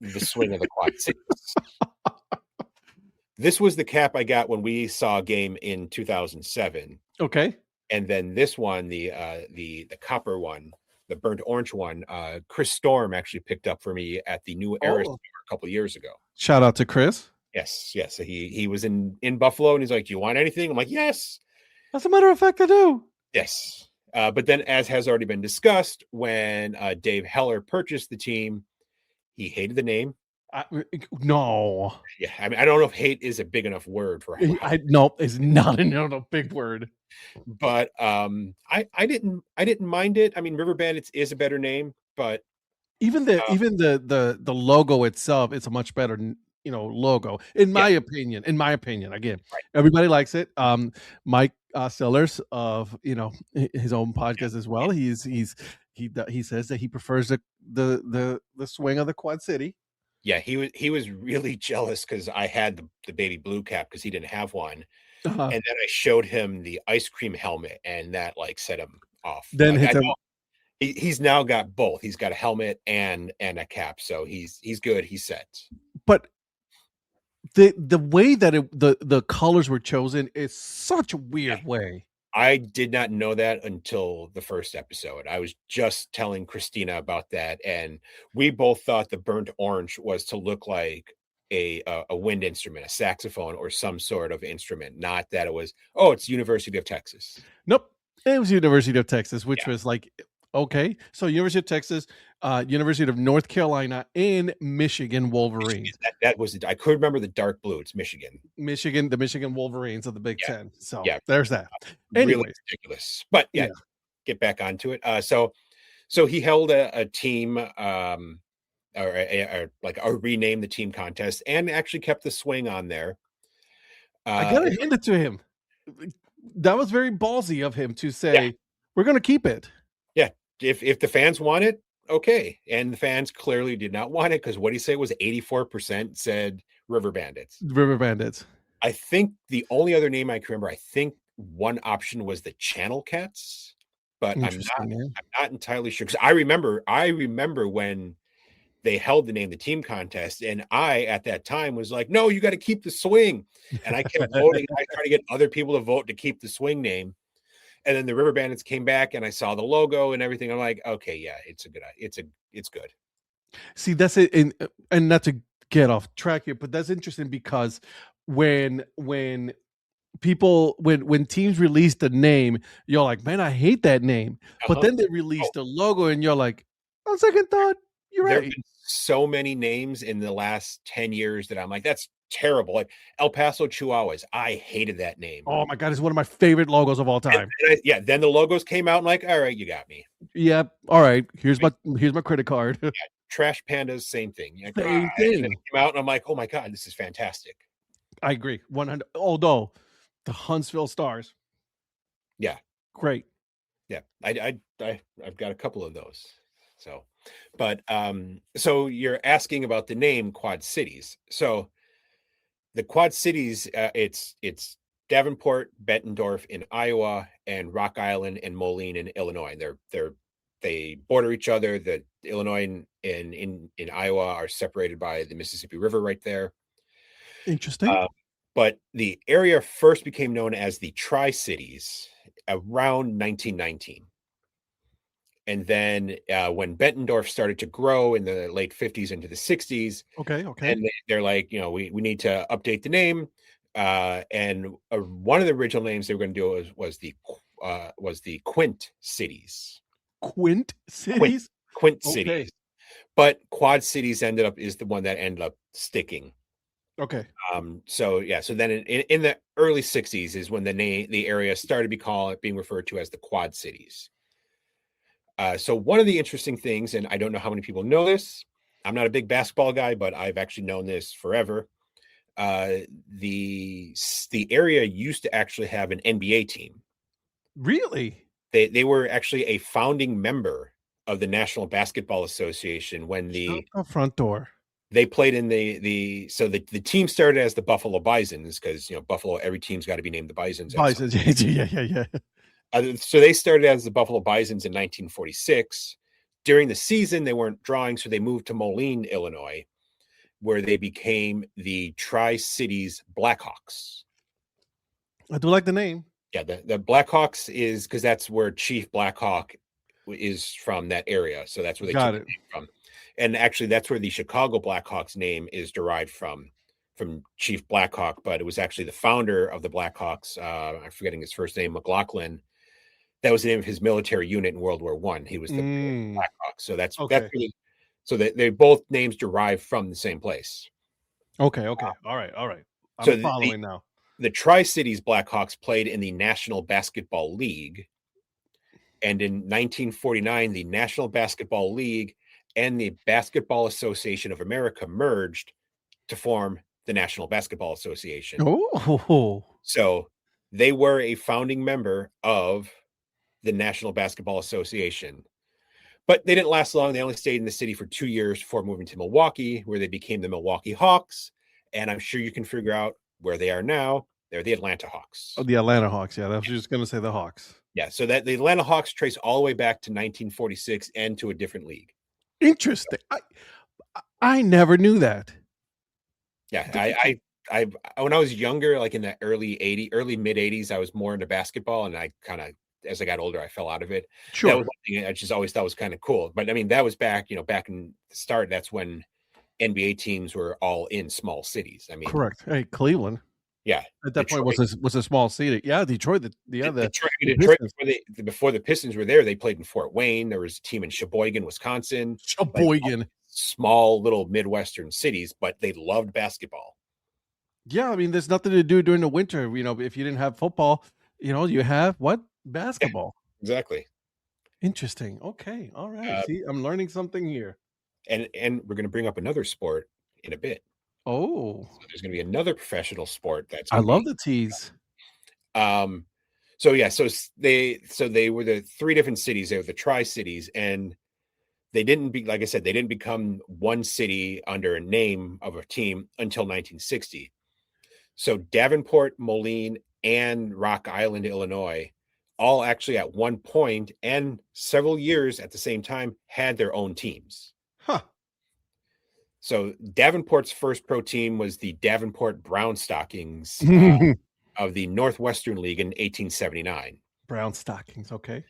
the Swing of the Quad Cities. This was the cap I got when we saw a game in 2007. Okay. And then this one, the copper one, the burnt orange one, Chris Storm actually picked up for me at the New Era store a couple of years ago. Shout out to Chris. Yes. So he was in Buffalo, and he's like, "Do you want anything?" I'm like, "Yes." As a matter of fact, I do. Yes. But then, as has already been discussed, when Dave Heller purchased the team, he hated the name. No. Yeah, I mean, I don't know if hate is a big enough word for him. No, it's not a big word. But I didn't mind it. I mean, River Bandits is a better name, but even the logo itself, it's a much better logo in my opinion. Again, right. Everybody likes it. Mike Sellers of his own podcast as well. He says that he prefers the swing of the Quad City. Yeah, he was really jealous because I had the baby blue cap because he didn't have one. Uh-huh. And then I showed him the ice cream helmet, and that set him off. Then he's now got both. He's got a helmet and a cap, so he's good. He's set. But the way that the colors were chosen is such a weird way. I did not know that until the first episode. I was just telling Christina about that, and we both thought the burnt orange was to look like a wind instrument, a saxophone, or some sort of instrument. Not that it was, it's University of Texas. Nope, it was University of Texas, which was like, okay, so University of Texas, University of North Carolina, and Michigan Wolverines. That was I could remember the dark blue. It's Michigan, the Michigan Wolverines of the Big Ten. So there's that. Really ridiculous, but get back onto it. So he held a team, or rename the team contest, and actually kept the swing on there. I gotta hand it to him. That was very ballsy of him to say, we're going to keep it. Yeah. If the fans want it, okay. And the fans clearly did not want it, because what he said was 84% said River Bandits. I think the only other name I can remember, I think one option was the Channel Cats, but I'm not entirely sure, because I remember when they held the name the team contest, and I at that time was like, no, you got to keep the swing, and I kept voting. I tried to get other people to vote to keep the swing name, and then the River Bandits came back, and I saw the logo and everything. I'm like, okay, yeah, it's good. See, that's it, and not to get off track here, but that's interesting, because when teams release the name, you're like, man, I hate that name. But then they release the logo, and you're like, on second thought, you're right. There have been so many names in the last 10 years that I'm like, that's terrible. Like El Paso Chihuahuas, I hated that name. Oh my God, it's one of my favorite logos of all time. Then the logos came out, and like, all right, you got me. Yeah, all right. Here's my credit card. Trash Pandas, same thing. Same thing. And then it came out, and I'm like, oh my God, this is fantastic. I agree, 100. Although the Huntsville Stars, great. Yeah, I've got a couple of those. So, but so you're asking about the name Quad Cities. So the Quad Cities, it's Davenport, Bettendorf in Iowa, and Rock Island and Moline in Illinois. They border each other. The Illinois and in Iowa are separated by the Mississippi River right there. Interesting. But the area first became known as the Tri-Cities around 1919. And then when Bettendorf started to grow in the late 50s into the 60s, okay, and they're like, we need to update the name. And one of the original names they were going to do was the Quint Cities. Quint Cities? Quint Cities. But Quad Cities is the one that ended up sticking. Okay. So then in the early 60s is when the area started being referred to as the Quad Cities. So one of the interesting things, and I don't know how many people know this, I'm not a big basketball guy, but I've actually known this forever. The area used to actually have an NBA team. Really? They were actually a founding member of the National Basketball Association when the front door. They played in the team started as the Buffalo Bisons because Buffalo, every team's got to be named the Bisons. Bisons. Yeah. So they started as the Buffalo Bisons in 1946. During the season, they weren't drawing, so they moved to Moline, Illinois, where they became the Tri-Cities Blackhawks. I do like the name. Yeah, the Blackhawks is because that's where Chief Blackhawk is from, that area. So that's where they Got took it it from. And actually, that's where the Chicago Blackhawks name is derived from Chief Blackhawk. But it was actually the founder of the Blackhawks. I'm forgetting his first name, McLaughlin. That was the name of his military unit in World War I. He was the Blackhawk. So that's really, so they both names derive from the same place. Okay. All right. I'm So following now. The Tri-Cities Blackhawks played in the National Basketball League. And in 1949, the National Basketball League and the Basketball Association of America merged to form the National Basketball Association. Oh. So they were a founding member of the National Basketball Association. But they didn't last long. They only stayed in the city for 2 years before moving to Milwaukee, where they became the Milwaukee Hawks. And I'm sure you can figure out where they are now. They're the Atlanta Hawks. Oh, the Atlanta Hawks. Yeah, I was just going to say the Hawks. Yeah, so that the Atlanta Hawks trace all the way back to 1946 and to a different league. Interesting. I never knew that. Yeah, I when I was younger, like in the early mid 80s, I was more into basketball, and I kind of, as I got older, I fell out of it. Sure. That was one thing I just always thought was kind of cool. But I mean, that was back in the start. That's when NBA teams were all in small cities. I mean, correct. Hey, Cleveland. Yeah, at that point was a small city. Yeah, Detroit. Detroit Pistons. before the Pistons were there, they played in Fort Wayne. There was a team in Sheboygan, Wisconsin. Sheboygan, like, small little Midwestern cities, but they loved basketball. Yeah, I mean, there's nothing to do during the winter. If you didn't have football, you have what? Basketball. Yeah, exactly. Interesting. Okay. All right. See, I'm learning something here. And we're going to bring up another sport in a bit. Oh, so there's going to be another professional sport I love the tease. So they were the three different cities. They were the Tri-Cities, and they didn't become one city under a name of a team until 1960. So Davenport, Moline, and Rock Island, Illinois, all actually at one point and several years at the same time had their own teams. Huh. So Davenport's first pro team was the Davenport Brown Stockings of the Northwestern League in 1879. Brown Stockings, okay.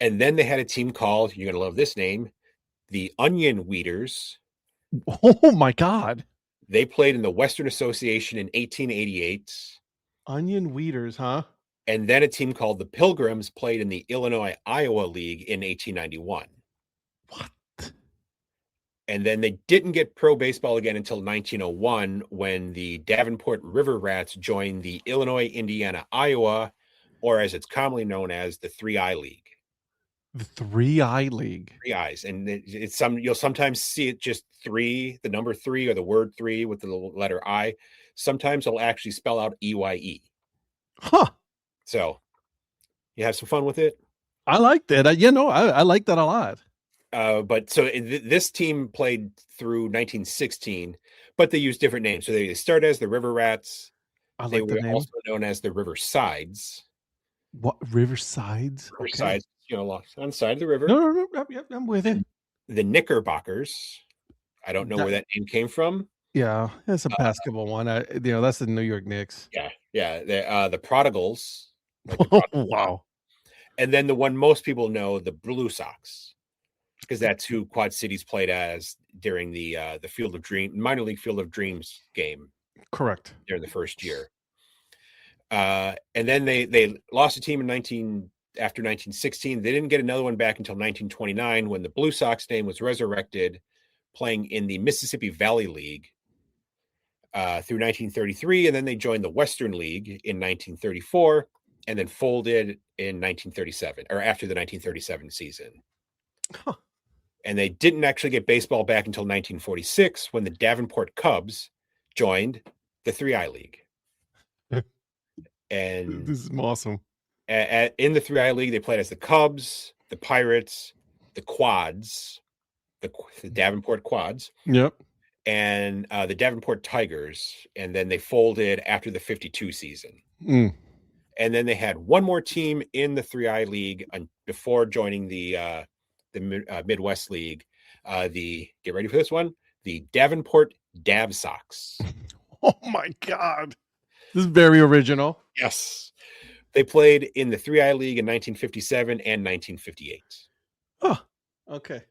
And then they had a team called, you're going to love this name, the Onion Weeders. Oh, my God. They played in the Western Association in 1888. Onion Weeders, huh? And then a team called the Pilgrims played in the Illinois-Iowa League in 1891. What? And then they didn't get pro baseball again until 1901 when the Davenport River Rats joined the Illinois-Indiana-Iowa, or as it's commonly known as, the 3I League. The 3I League. 3 I's. And you'll sometimes see it just 3, the number 3 or the word 3 with the letter I. Sometimes it'll actually spell out EYE. Huh. So you have some fun with it. I like that. I like that a lot. But so this team played through 1916, but they used different names. So they started as the River Rats. They were also known as the River Sides. What, River Sides? River Sides, on the side of the river. No. I'm with it. The Knickerbockers. I don't know where that name came from. Yeah, that's a basketball one. That's the New York Knicks. Yeah. The Prodigals. Wow. And then the one most people know, the Blue Sox, because that's who Quad Cities played as during the Field of Dreams, minor league Field of Dreams game. Correct. During the first year. And then they lost a team after 1916. They didn't get another one back until 1929 when the Blue Sox name was resurrected, playing in the Mississippi Valley League through 1933. And then they joined the Western League in 1934 and then folded in 1937 or after the 1937 season. Huh. And they didn't actually get baseball back until 1946 when the Davenport Cubs joined the 3I League. And this is awesome. In the 3I League, they played as the Cubs, the Pirates, the Quads, the Davenport Quads. Yep. and the Davenport Tigers, and then they folded after the 52 season. Mm. And then they had one more team in the 3I League before joining the Midwest League. Get ready for this one, the Davenport Dav Sox. Oh my God. This is very original. Yes. They played in the 3I League in 1957 and 1958. Oh, okay.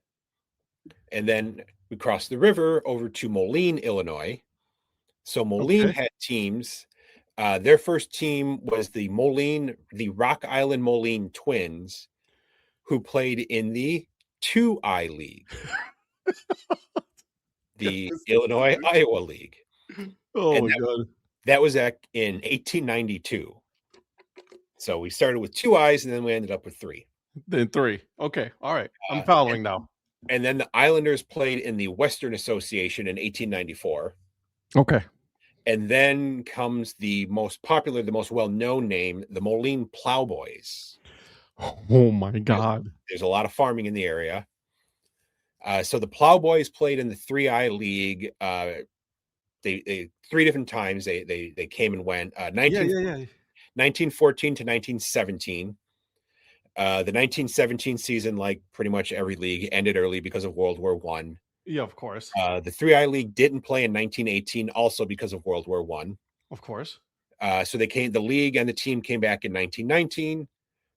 And then we crossed the river over to Moline, Illinois. So Moline had teams. Their first team was the Rock Island Moline Twins, who played in the 2I League, the Illinois Iowa League. Oh my God. That was in 1892. So we started with 2 I's and then we ended up with 3. Then 3. Okay. All right. I'm following now. And then the Islanders played in the Western Association in 1894. Okay. And then comes the most popular, the most well-known name, the Moline Plowboys. Oh my God. There's a lot of farming in the area. So the Plowboys played in the 3I League. They 3 different times they came and went. 1914 to 1917. The 1917 season, like pretty much every league, ended early because of World War I. Yeah, of course. The 3I League didn't play in 1918, also because of World War I. Of course. So the league and the team came back in 1919,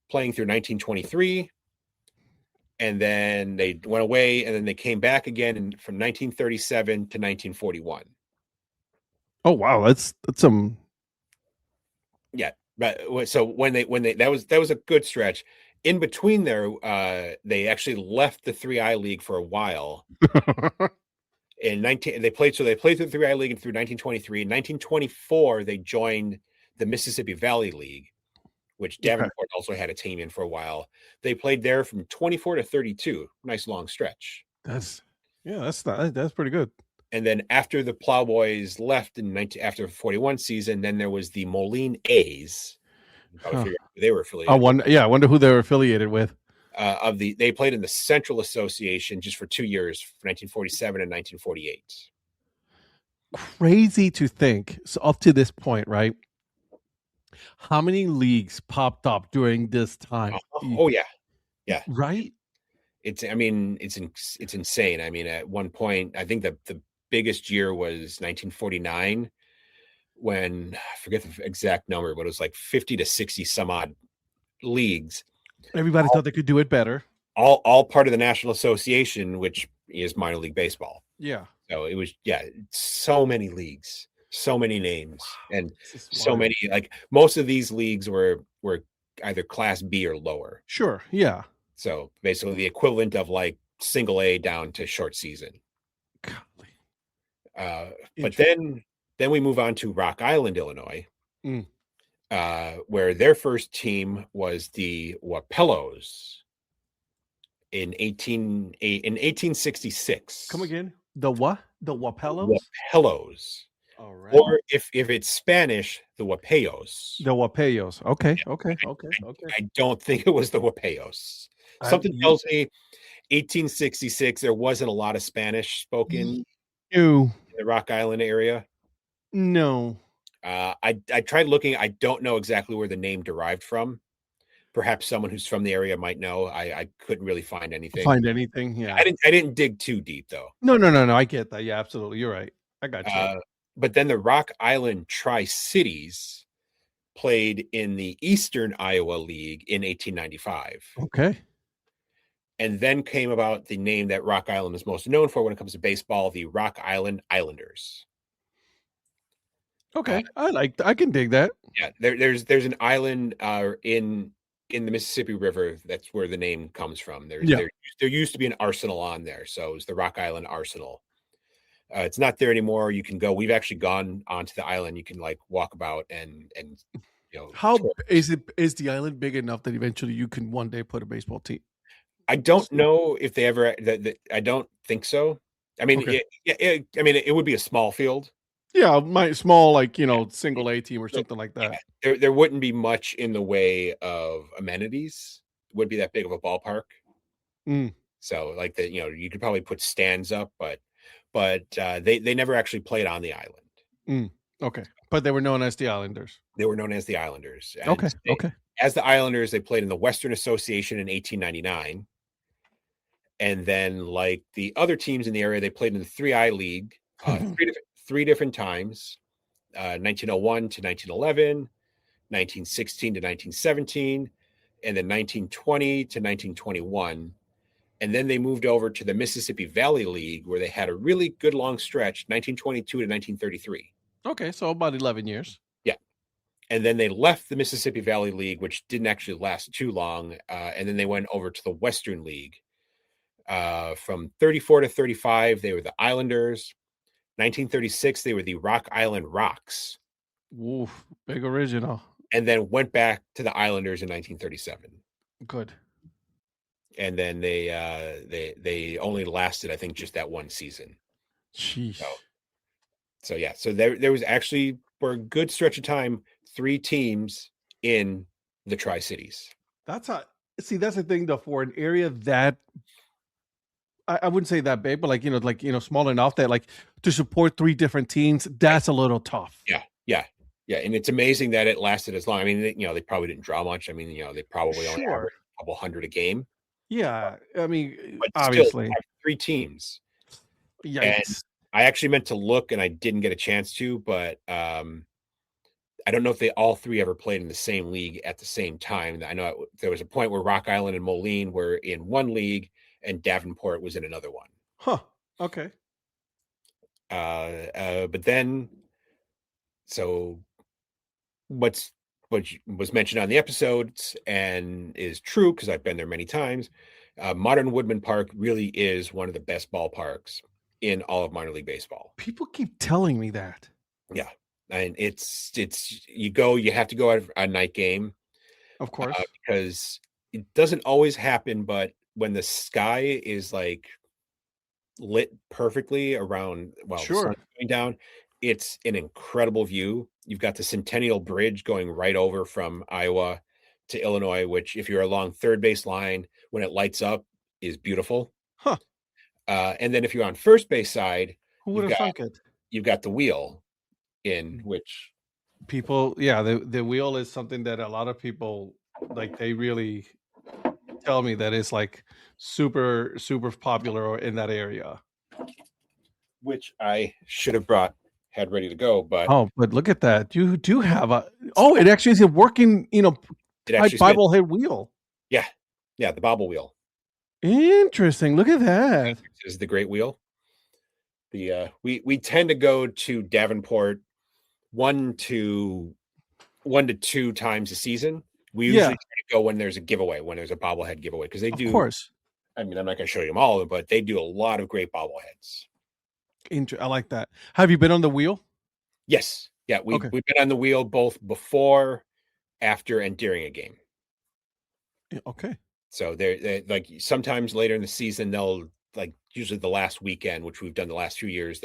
playing through 1923, and then they went away, and then they came back again from 1937 to 1941. Oh wow, that's some. Yeah, but so when they that was a good stretch. In between there, they actually left the 3I League for a while. They played through the 3I League through 1923. In 1924, they joined the Mississippi Valley League, which Davenport also had a team in for a while. They played there from 24 to 32. Nice long stretch. That's pretty good. And then after the Plowboys left after the 41 season, then there was the Moline A's. They were affiliated. I wonder who they were affiliated with. They played in the Central Association just for 2 years, 1947 and 1948. Crazy to think. So up to this point, right? How many leagues popped up during this time? Oh yeah, right. It's insane. I mean, at one point, I think the biggest year was 1949. When I forget the exact number, but it was like 50 to 60 some odd leagues. Everybody thought they could do it better. All part of the National Association, which is minor league baseball. Yeah. So it was, so many leagues, so many names, and so many, like most of these leagues were either Class B or lower. Sure. Yeah. So basically the equivalent of like single A down to short season. But then we move on to Rock Island, Illinois, where their first team was the Wapellos in 1866. Come again? The what? The Wapellos? Wapellos. All right. Or if it's Spanish, the Wapellos. The Wapellos. Okay. I don't think it was the Wapellos. Something tells me 1866, there wasn't a lot of Spanish spoken in the Rock Island area. No. I tried looking. I don't know exactly where the name derived from. Perhaps someone who's from the area might know. I couldn't really find anything. Yeah. I didn't dig too deep though. No. I get that. Yeah, absolutely. You're right. I got you. But then the Rock Island Tri-Cities played in the Eastern Iowa League in 1895. Okay. And then came about the name that Rock Island is most known for when it comes to baseball, the Rock Island Islanders. Okay, I can dig that. Yeah, there's an island in the Mississippi River. That's where the name comes from. There used to be an arsenal on there, so it was the Rock Island Arsenal. It's not there anymore. You can go. We've actually gone onto the island. You can like walk about and How is it? Is the island big enough that eventually you can one day put a baseball team? I don't know if they ever. I don't think so. I mean, it would be a small field. Yeah, my small, like, single A team or something like that. Yeah, there wouldn't be much in the way of amenities. It wouldn't be that big of a ballpark. So like you could probably put stands up, but but they never actually played on the island. Okay, but they were known as the Islanders. They were known as the Islanders. And Okay, okay. as the Islanders, they played in the Western Association in 1899. And then, like the other teams in the area, they played in the 3I League three different times, 1901 to 1911, 1916 to 1917, and then 1920 to 1921. And then they moved over to the Mississippi Valley League, where they had a really good long stretch, 1922 to 1933. Okay, so about 11 years. Yeah. And then they left the Mississippi Valley League, which didn't actually last too long. And then they went over to the Western League. From 34 to 35, they were the Islanders. 1936, they were the Rock Island Rocks. Oof, big original. And then went back to the Islanders in 1937. Good. And then they only lasted, I think, just that one season. Sheesh. So yeah, so there was actually, for a good stretch of time, 3 teams in the Tri-Cities. That's the thing though, for an area that I wouldn't say that big, but like small enough that like to support 3 different teams, that's a little tough. Yeah, and it's amazing that it lasted as long. I mean, they probably didn't draw much. I mean, they probably only averaged a couple hundred a game. Yeah, I mean, But obviously, still, 3 teams. Yikes. And I actually meant to look, and I didn't get a chance to, but I don't know if they all 3 ever played in the same league at the same time. I know there was a point where Rock Island and Moline were in one league, and Davenport was in another one. Huh. Okay. But then, so what was mentioned on the episodes and is true, because I've been there many times, Modern Woodmen Park really is one of the best ballparks in all of minor league baseball. People keep telling me that. Yeah. And it's you have to go at a night game, Of course. because it doesn't always happen, but when the sky is like lit perfectly around the Sure. sun going down, it's an incredible view. You've got the Centennial Bridge going right over from Iowa to Illinois, which, if you're along third base line, when it lights up, is beautiful. Huh. And then if you're on first base side, Who would have thunk it? you've got the wheel, in which People, yeah, the wheel is something that a lot of people like. They really tell me that it's like super popular in that area. which I should have had ready to go, but But look at that. You do have it actually is a working, it actually bobblehead wheel. Yeah, the bobble wheel. Interesting. Look at that. This is the great wheel. The we tend to go to Davenport 1 to 2 times a season. We usually try to go when there's a giveaway, when there's a bobblehead giveaway, because they do. Of course. I mean, I'm not going to show you them all, but they do a lot of great bobbleheads. I like that. Have you been on the wheel? Yes. Yeah, we've been on the wheel both before, after, and during a game. Okay. So they're like, sometimes later in the season, they'll, like, usually the last weekend, which we've done the last few years,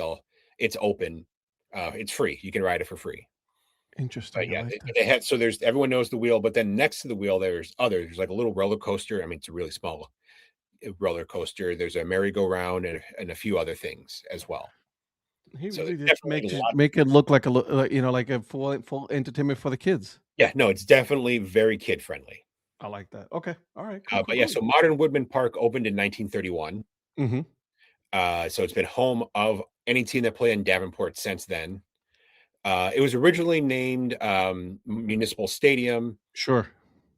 it's open. It's free. You can ride it for free. Interesting. But yeah, like they had, so there's, everyone knows the wheel, but then next to the wheel, there's like a little roller coaster. I mean, it's a really small roller coaster. There's a merry-go-round and a few other things as well. He So really it's did make it look like like a full entertainment for the kids. Yeah, no, it's definitely very kid friendly. I like that. Okay, all right. But yeah, so Modern Woodmen Park opened in 1931. Mm-hmm. So it's been home of any team that played in Davenport since then. It was originally named Municipal Stadium. Sure.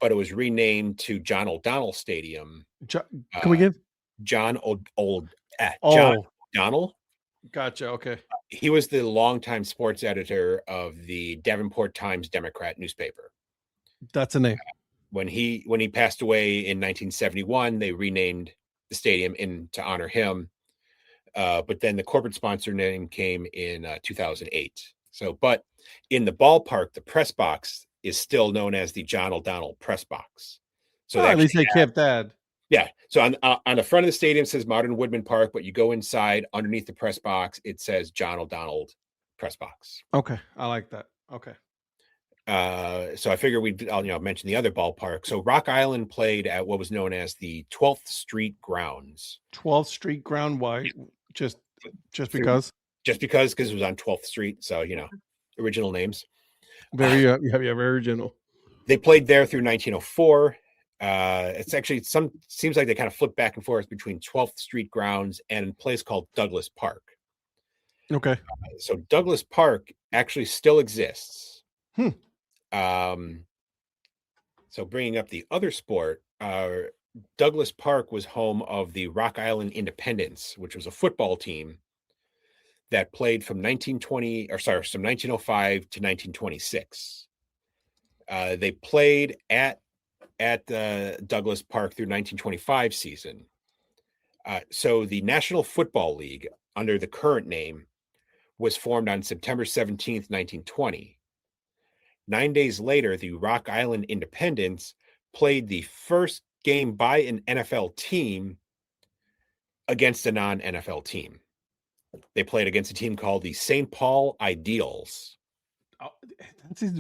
But it was renamed to John O'Donnell Stadium. Come again? John O'Donnell. Gotcha. Okay. He was the longtime sports editor of the Davenport Times Democrat newspaper. That's a name. When he passed away in 1971, they renamed the stadium to honor him. But then the corporate sponsor name came in 2008. So, but in the ballpark, the press box is still known as the John O'Donnell press box. So at least they kept that. Yeah. So on the front of the stadium it says Modern Woodmen Park, but you go inside underneath the press box, it says John O'Donnell press box. Okay, I like that. Okay. So I figure I'll mention the other ballpark. So Rock Island played at what was known as the 12th Street Grounds. 12th Street Ground. Why? Just Just because. because it was on 12th Street. So, original names. Very, very original. They played there through 1904. It's actually seems like they kind of flip back and forth between 12th Street grounds and a place called Douglas Park. Okay. So Douglas Park actually still exists. So bringing up the other sport, Douglas Park was home of the Rock Island Independents, which was a football team that played from 1905 to 1926. They played at Douglas Park through 1925 season. So the National Football League, under the current name, was formed on September 17th, 1920. 9 days later, the Rock Island Independents played the first game by an NFL team against a non-NFL team. They played against a team called the St. Paul Ideals. Oh,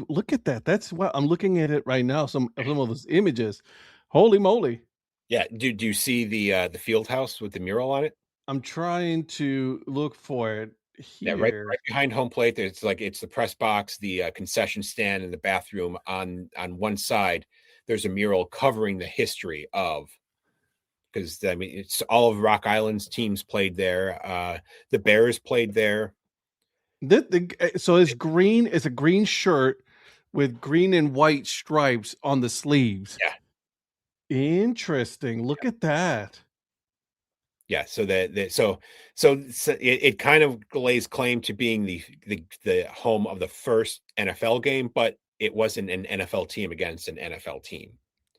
look at that. That's what I'm looking at it right now. Some of those images. Holy moly. Yeah. Do you see the field house with the mural on it? I'm trying to look for it here. Yeah, right behind home plate. It's the press box, the concession stand, and the bathroom on one side. There's a mural covering the history of, because it's all of Rock Island's teams played there. The Bears played there. So it's green. It's a green shirt with green and white stripes on the sleeves. Yeah. Interesting. Look at that. Yeah, so it kind of lays claim to being the home of the first NFL game, but it wasn't an NFL team against an NFL team.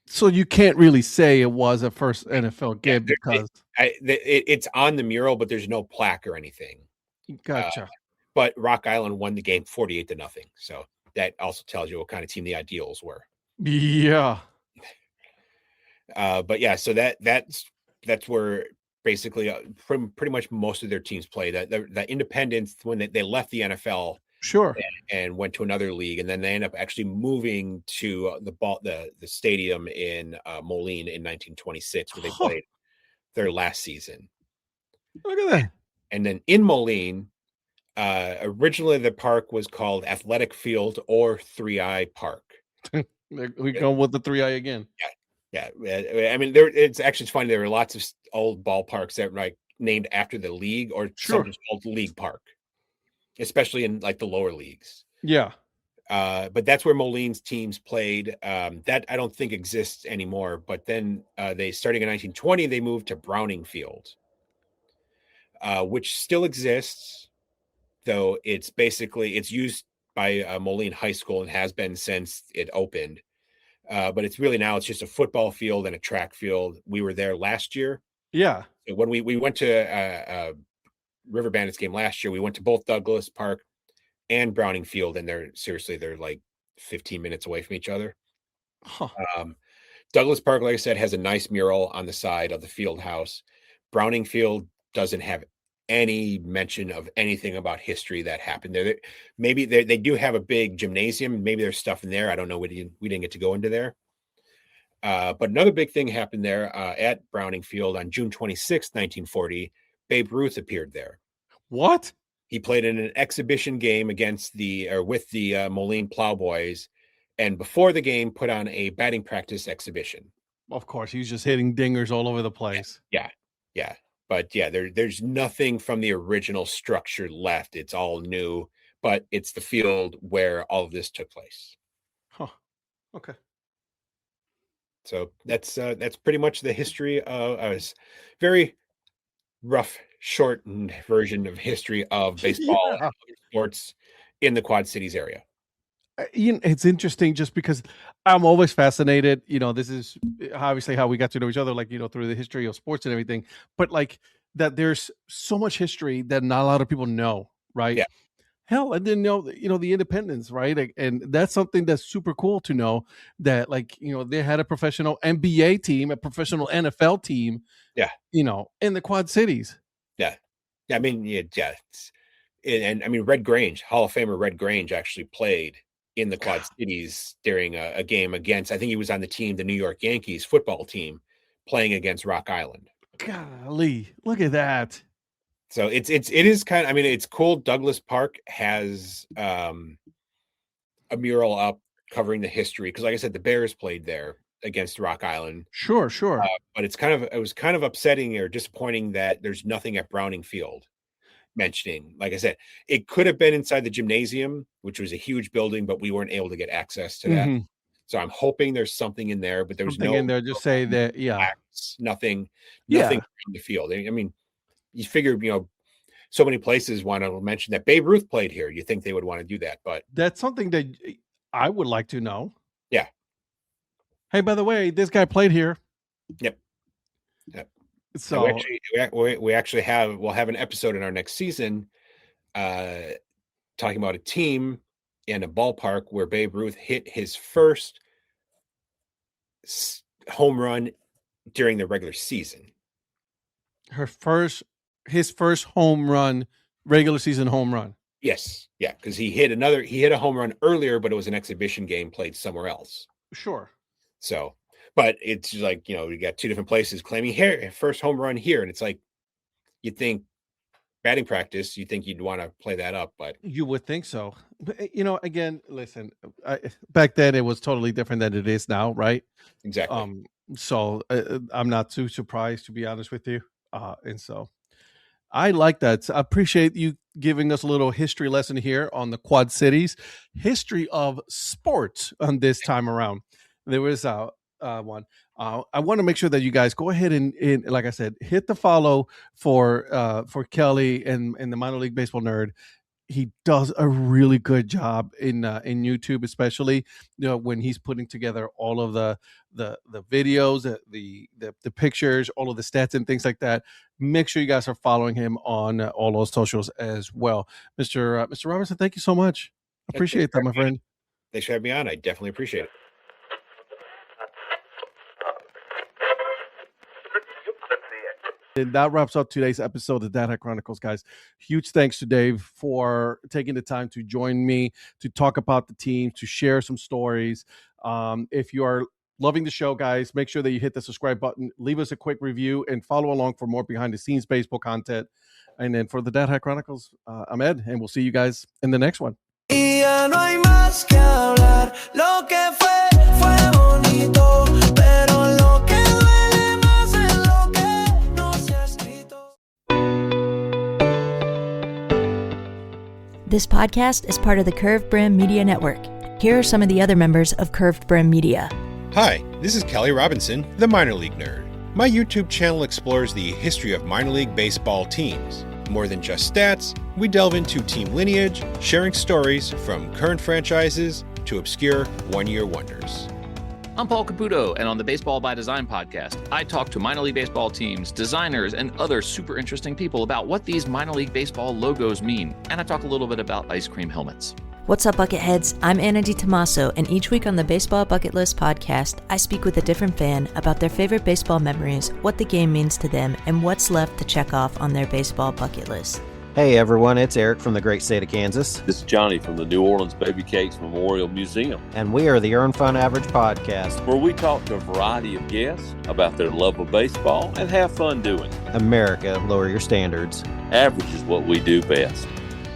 So you can't really say it was a first NFL game because it's on the mural, but there's no plaque or anything. Gotcha. But Rock Island won the game 48-0. So that also tells you what kind of team the Ideals were. Yeah. But yeah, so that's where basically pretty much most of their teams play. The Independents, when they left the NFL, sure, and went to another league, and then they end up actually moving to the stadium in Moline in 1926, where they played their last season. Look at that. And then in Moline, originally the park was called Athletic Field or 3i Park. We go with the 3i again. Yeah. I mean, it's funny. There were lots of old ballparks that were named after the league, or some just called League Park, especially in the lower leagues. Yeah. But that's where Moline's teams played. That I don't think exists anymore. But then they, starting in 1920, they moved to Browning Field, which still exists, though it's used by Moline High School and has been since it opened. But it's just a football field and a track field. We were there last year. Yeah. So when we went to River Bandits game last year, we went to both Douglas Park and Browning Field, and they're like 15 minutes away from each other. Huh. Douglas Park, like I said, has a nice mural on the side of the field house. Browning Field doesn't have any mention of anything about history that happened there. Maybe they do have a big gymnasium. Maybe there's stuff in there. I don't know. We didn't get to go into there. But another big thing happened there at Browning Field on June 26, 1940. Babe Ruth appeared there. What? He played in an exhibition game with the Moline Plowboys, and before the game put on a batting practice exhibition. Of course, he's just hitting dingers all over the place. Yeah. But yeah, there's nothing from the original structure left. It's all new, but it's the field where all of this took place. Huh. Okay. So that's pretty much the history of a very rough, shortened version of history of baseball and other sports in the Quad Cities area. It's interesting just because I'm always fascinated. This is obviously how we got to know each other, through the history of sports and everything. But that there's so much history that not a lot of people know, right? Yeah. Hell, I didn't know, the independence, right? And that's something that's super cool to know that, they had a professional NBA team, a professional NFL team, yeah, in the Quad Cities. Yeah. I mean, yeah. And I mean, Red Grange, Hall of Famer Red Grange actually played in the Quad Cities during a game against, I think he was on the New York Yankees football team, playing against Rock Island. Golly, look at that. So it is kind of, I mean, it's cool. Douglas Park has a mural up covering the history. Cause like I said, the Bears played there against Rock Island. Sure. But it was kind of upsetting or disappointing that there's nothing at Browning Field mentioning. Like I said, it could have been inside the gymnasium, which was a huge building, but we weren't able to get access to that. Mhm. So I'm hoping there's something in there, but there's Something no in there. Just say that. Yeah. plaques, nothing Yeah. around the field. I mean, you figure, so many places want to mention that Babe Ruth played here. You think they would want to do that, but That's something that I would like to know. Yeah. Hey, by the way, this guy played here. Yep. So we'll have an episode in our next season talking about a team in a ballpark where Babe Ruth hit his first home run during the regular season. His first home run, regular season home run. Yes. Yeah. Because he hit a home run earlier, but it was an exhibition game played somewhere else. Sure. So, but it's like, you got two different places claiming here, first home run here. And it's like, you'd think batting practice, you think you'd want to play that up, but You would think so. But, again, listen, back then it was totally different than it is now, right? exactly. So I'm not too surprised, to be honest with you. And so I like that. I appreciate you giving us a little history lesson here on the Quad Cities, history of sports on this time around. There was one. I want to make sure that you guys go ahead and like I said, hit the follow for Kelly and the Minor League Baseball Nerd. He does a really good job in YouTube, especially when he's putting together all of the videos, the pictures, all of the stats and things like that. Make sure you guys are following him on all those socials as well. Mr. Robinson, thank you so much. Appreciate that, my friend. Thanks for having me on. I definitely appreciate it. And that wraps up today's episode of Data Chronicles, guys. Huge thanks to Dave for taking the time to join me, to talk about the team, to share some stories. If you are loving the show, guys, make sure that you hit the subscribe button, leave us a quick review, and follow along for more behind-the-scenes baseball content. And then for the Data Chronicles, I'm Ed, and we'll see you guys in the next one. Y ya no hay más que hablar. Lo que fue bonito, pero lo que duele más es lo que no se ha escrito. This podcast is part of the Curved Brim Media Network. Here are some of the other members of Curved Brim Media. Hi, this is Kelly Robinson, the Minor League Nerd. My YouTube channel explores the history of minor league baseball teams. More than just stats, we delve into team lineage, sharing stories from current franchises to obscure one-year wonders. I'm Paul Caputo, and on the Baseball by Design podcast, I talk to minor league baseball teams, designers, and other super interesting people about what these minor league baseball logos mean, and I talk a little bit about ice cream helmets. What's up, Bucketheads? I'm Anna DiTomaso, and each week on the Baseball Bucket List podcast, I speak with a different fan about their favorite baseball memories, what the game means to them, and what's left to check off on their baseball bucket list. Hey everyone, it's Eric from the great state of Kansas. This is Johnny from the New Orleans Baby Cakes Memorial Museum, And we are the Earn Fun Average podcast. where we talk to a variety of guests about their love of baseball and have fun doing it. America, lower your standards. Average is what we do best.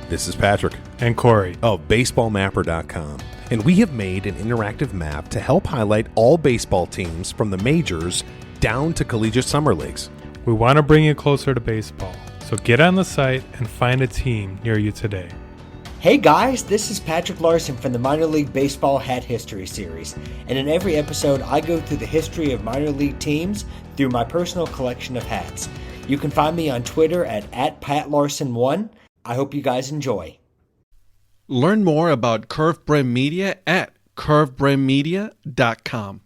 This is Patrick and Corey of BaseballMapper.com, and we have made an interactive map to help highlight all baseball teams from the majors down to collegiate summer leagues. We want to bring you closer to baseball, so get on the site and find a team near you today. Hey guys, this is Patrick Larson from the Minor League Baseball Hat History Series, and in every episode I go through the history of minor league teams through my personal collection of hats. You can find me on Twitter at @PatLarson1. I hope you guys enjoy. Learn more about Curved Brim Media at curvedbrimmedia.com.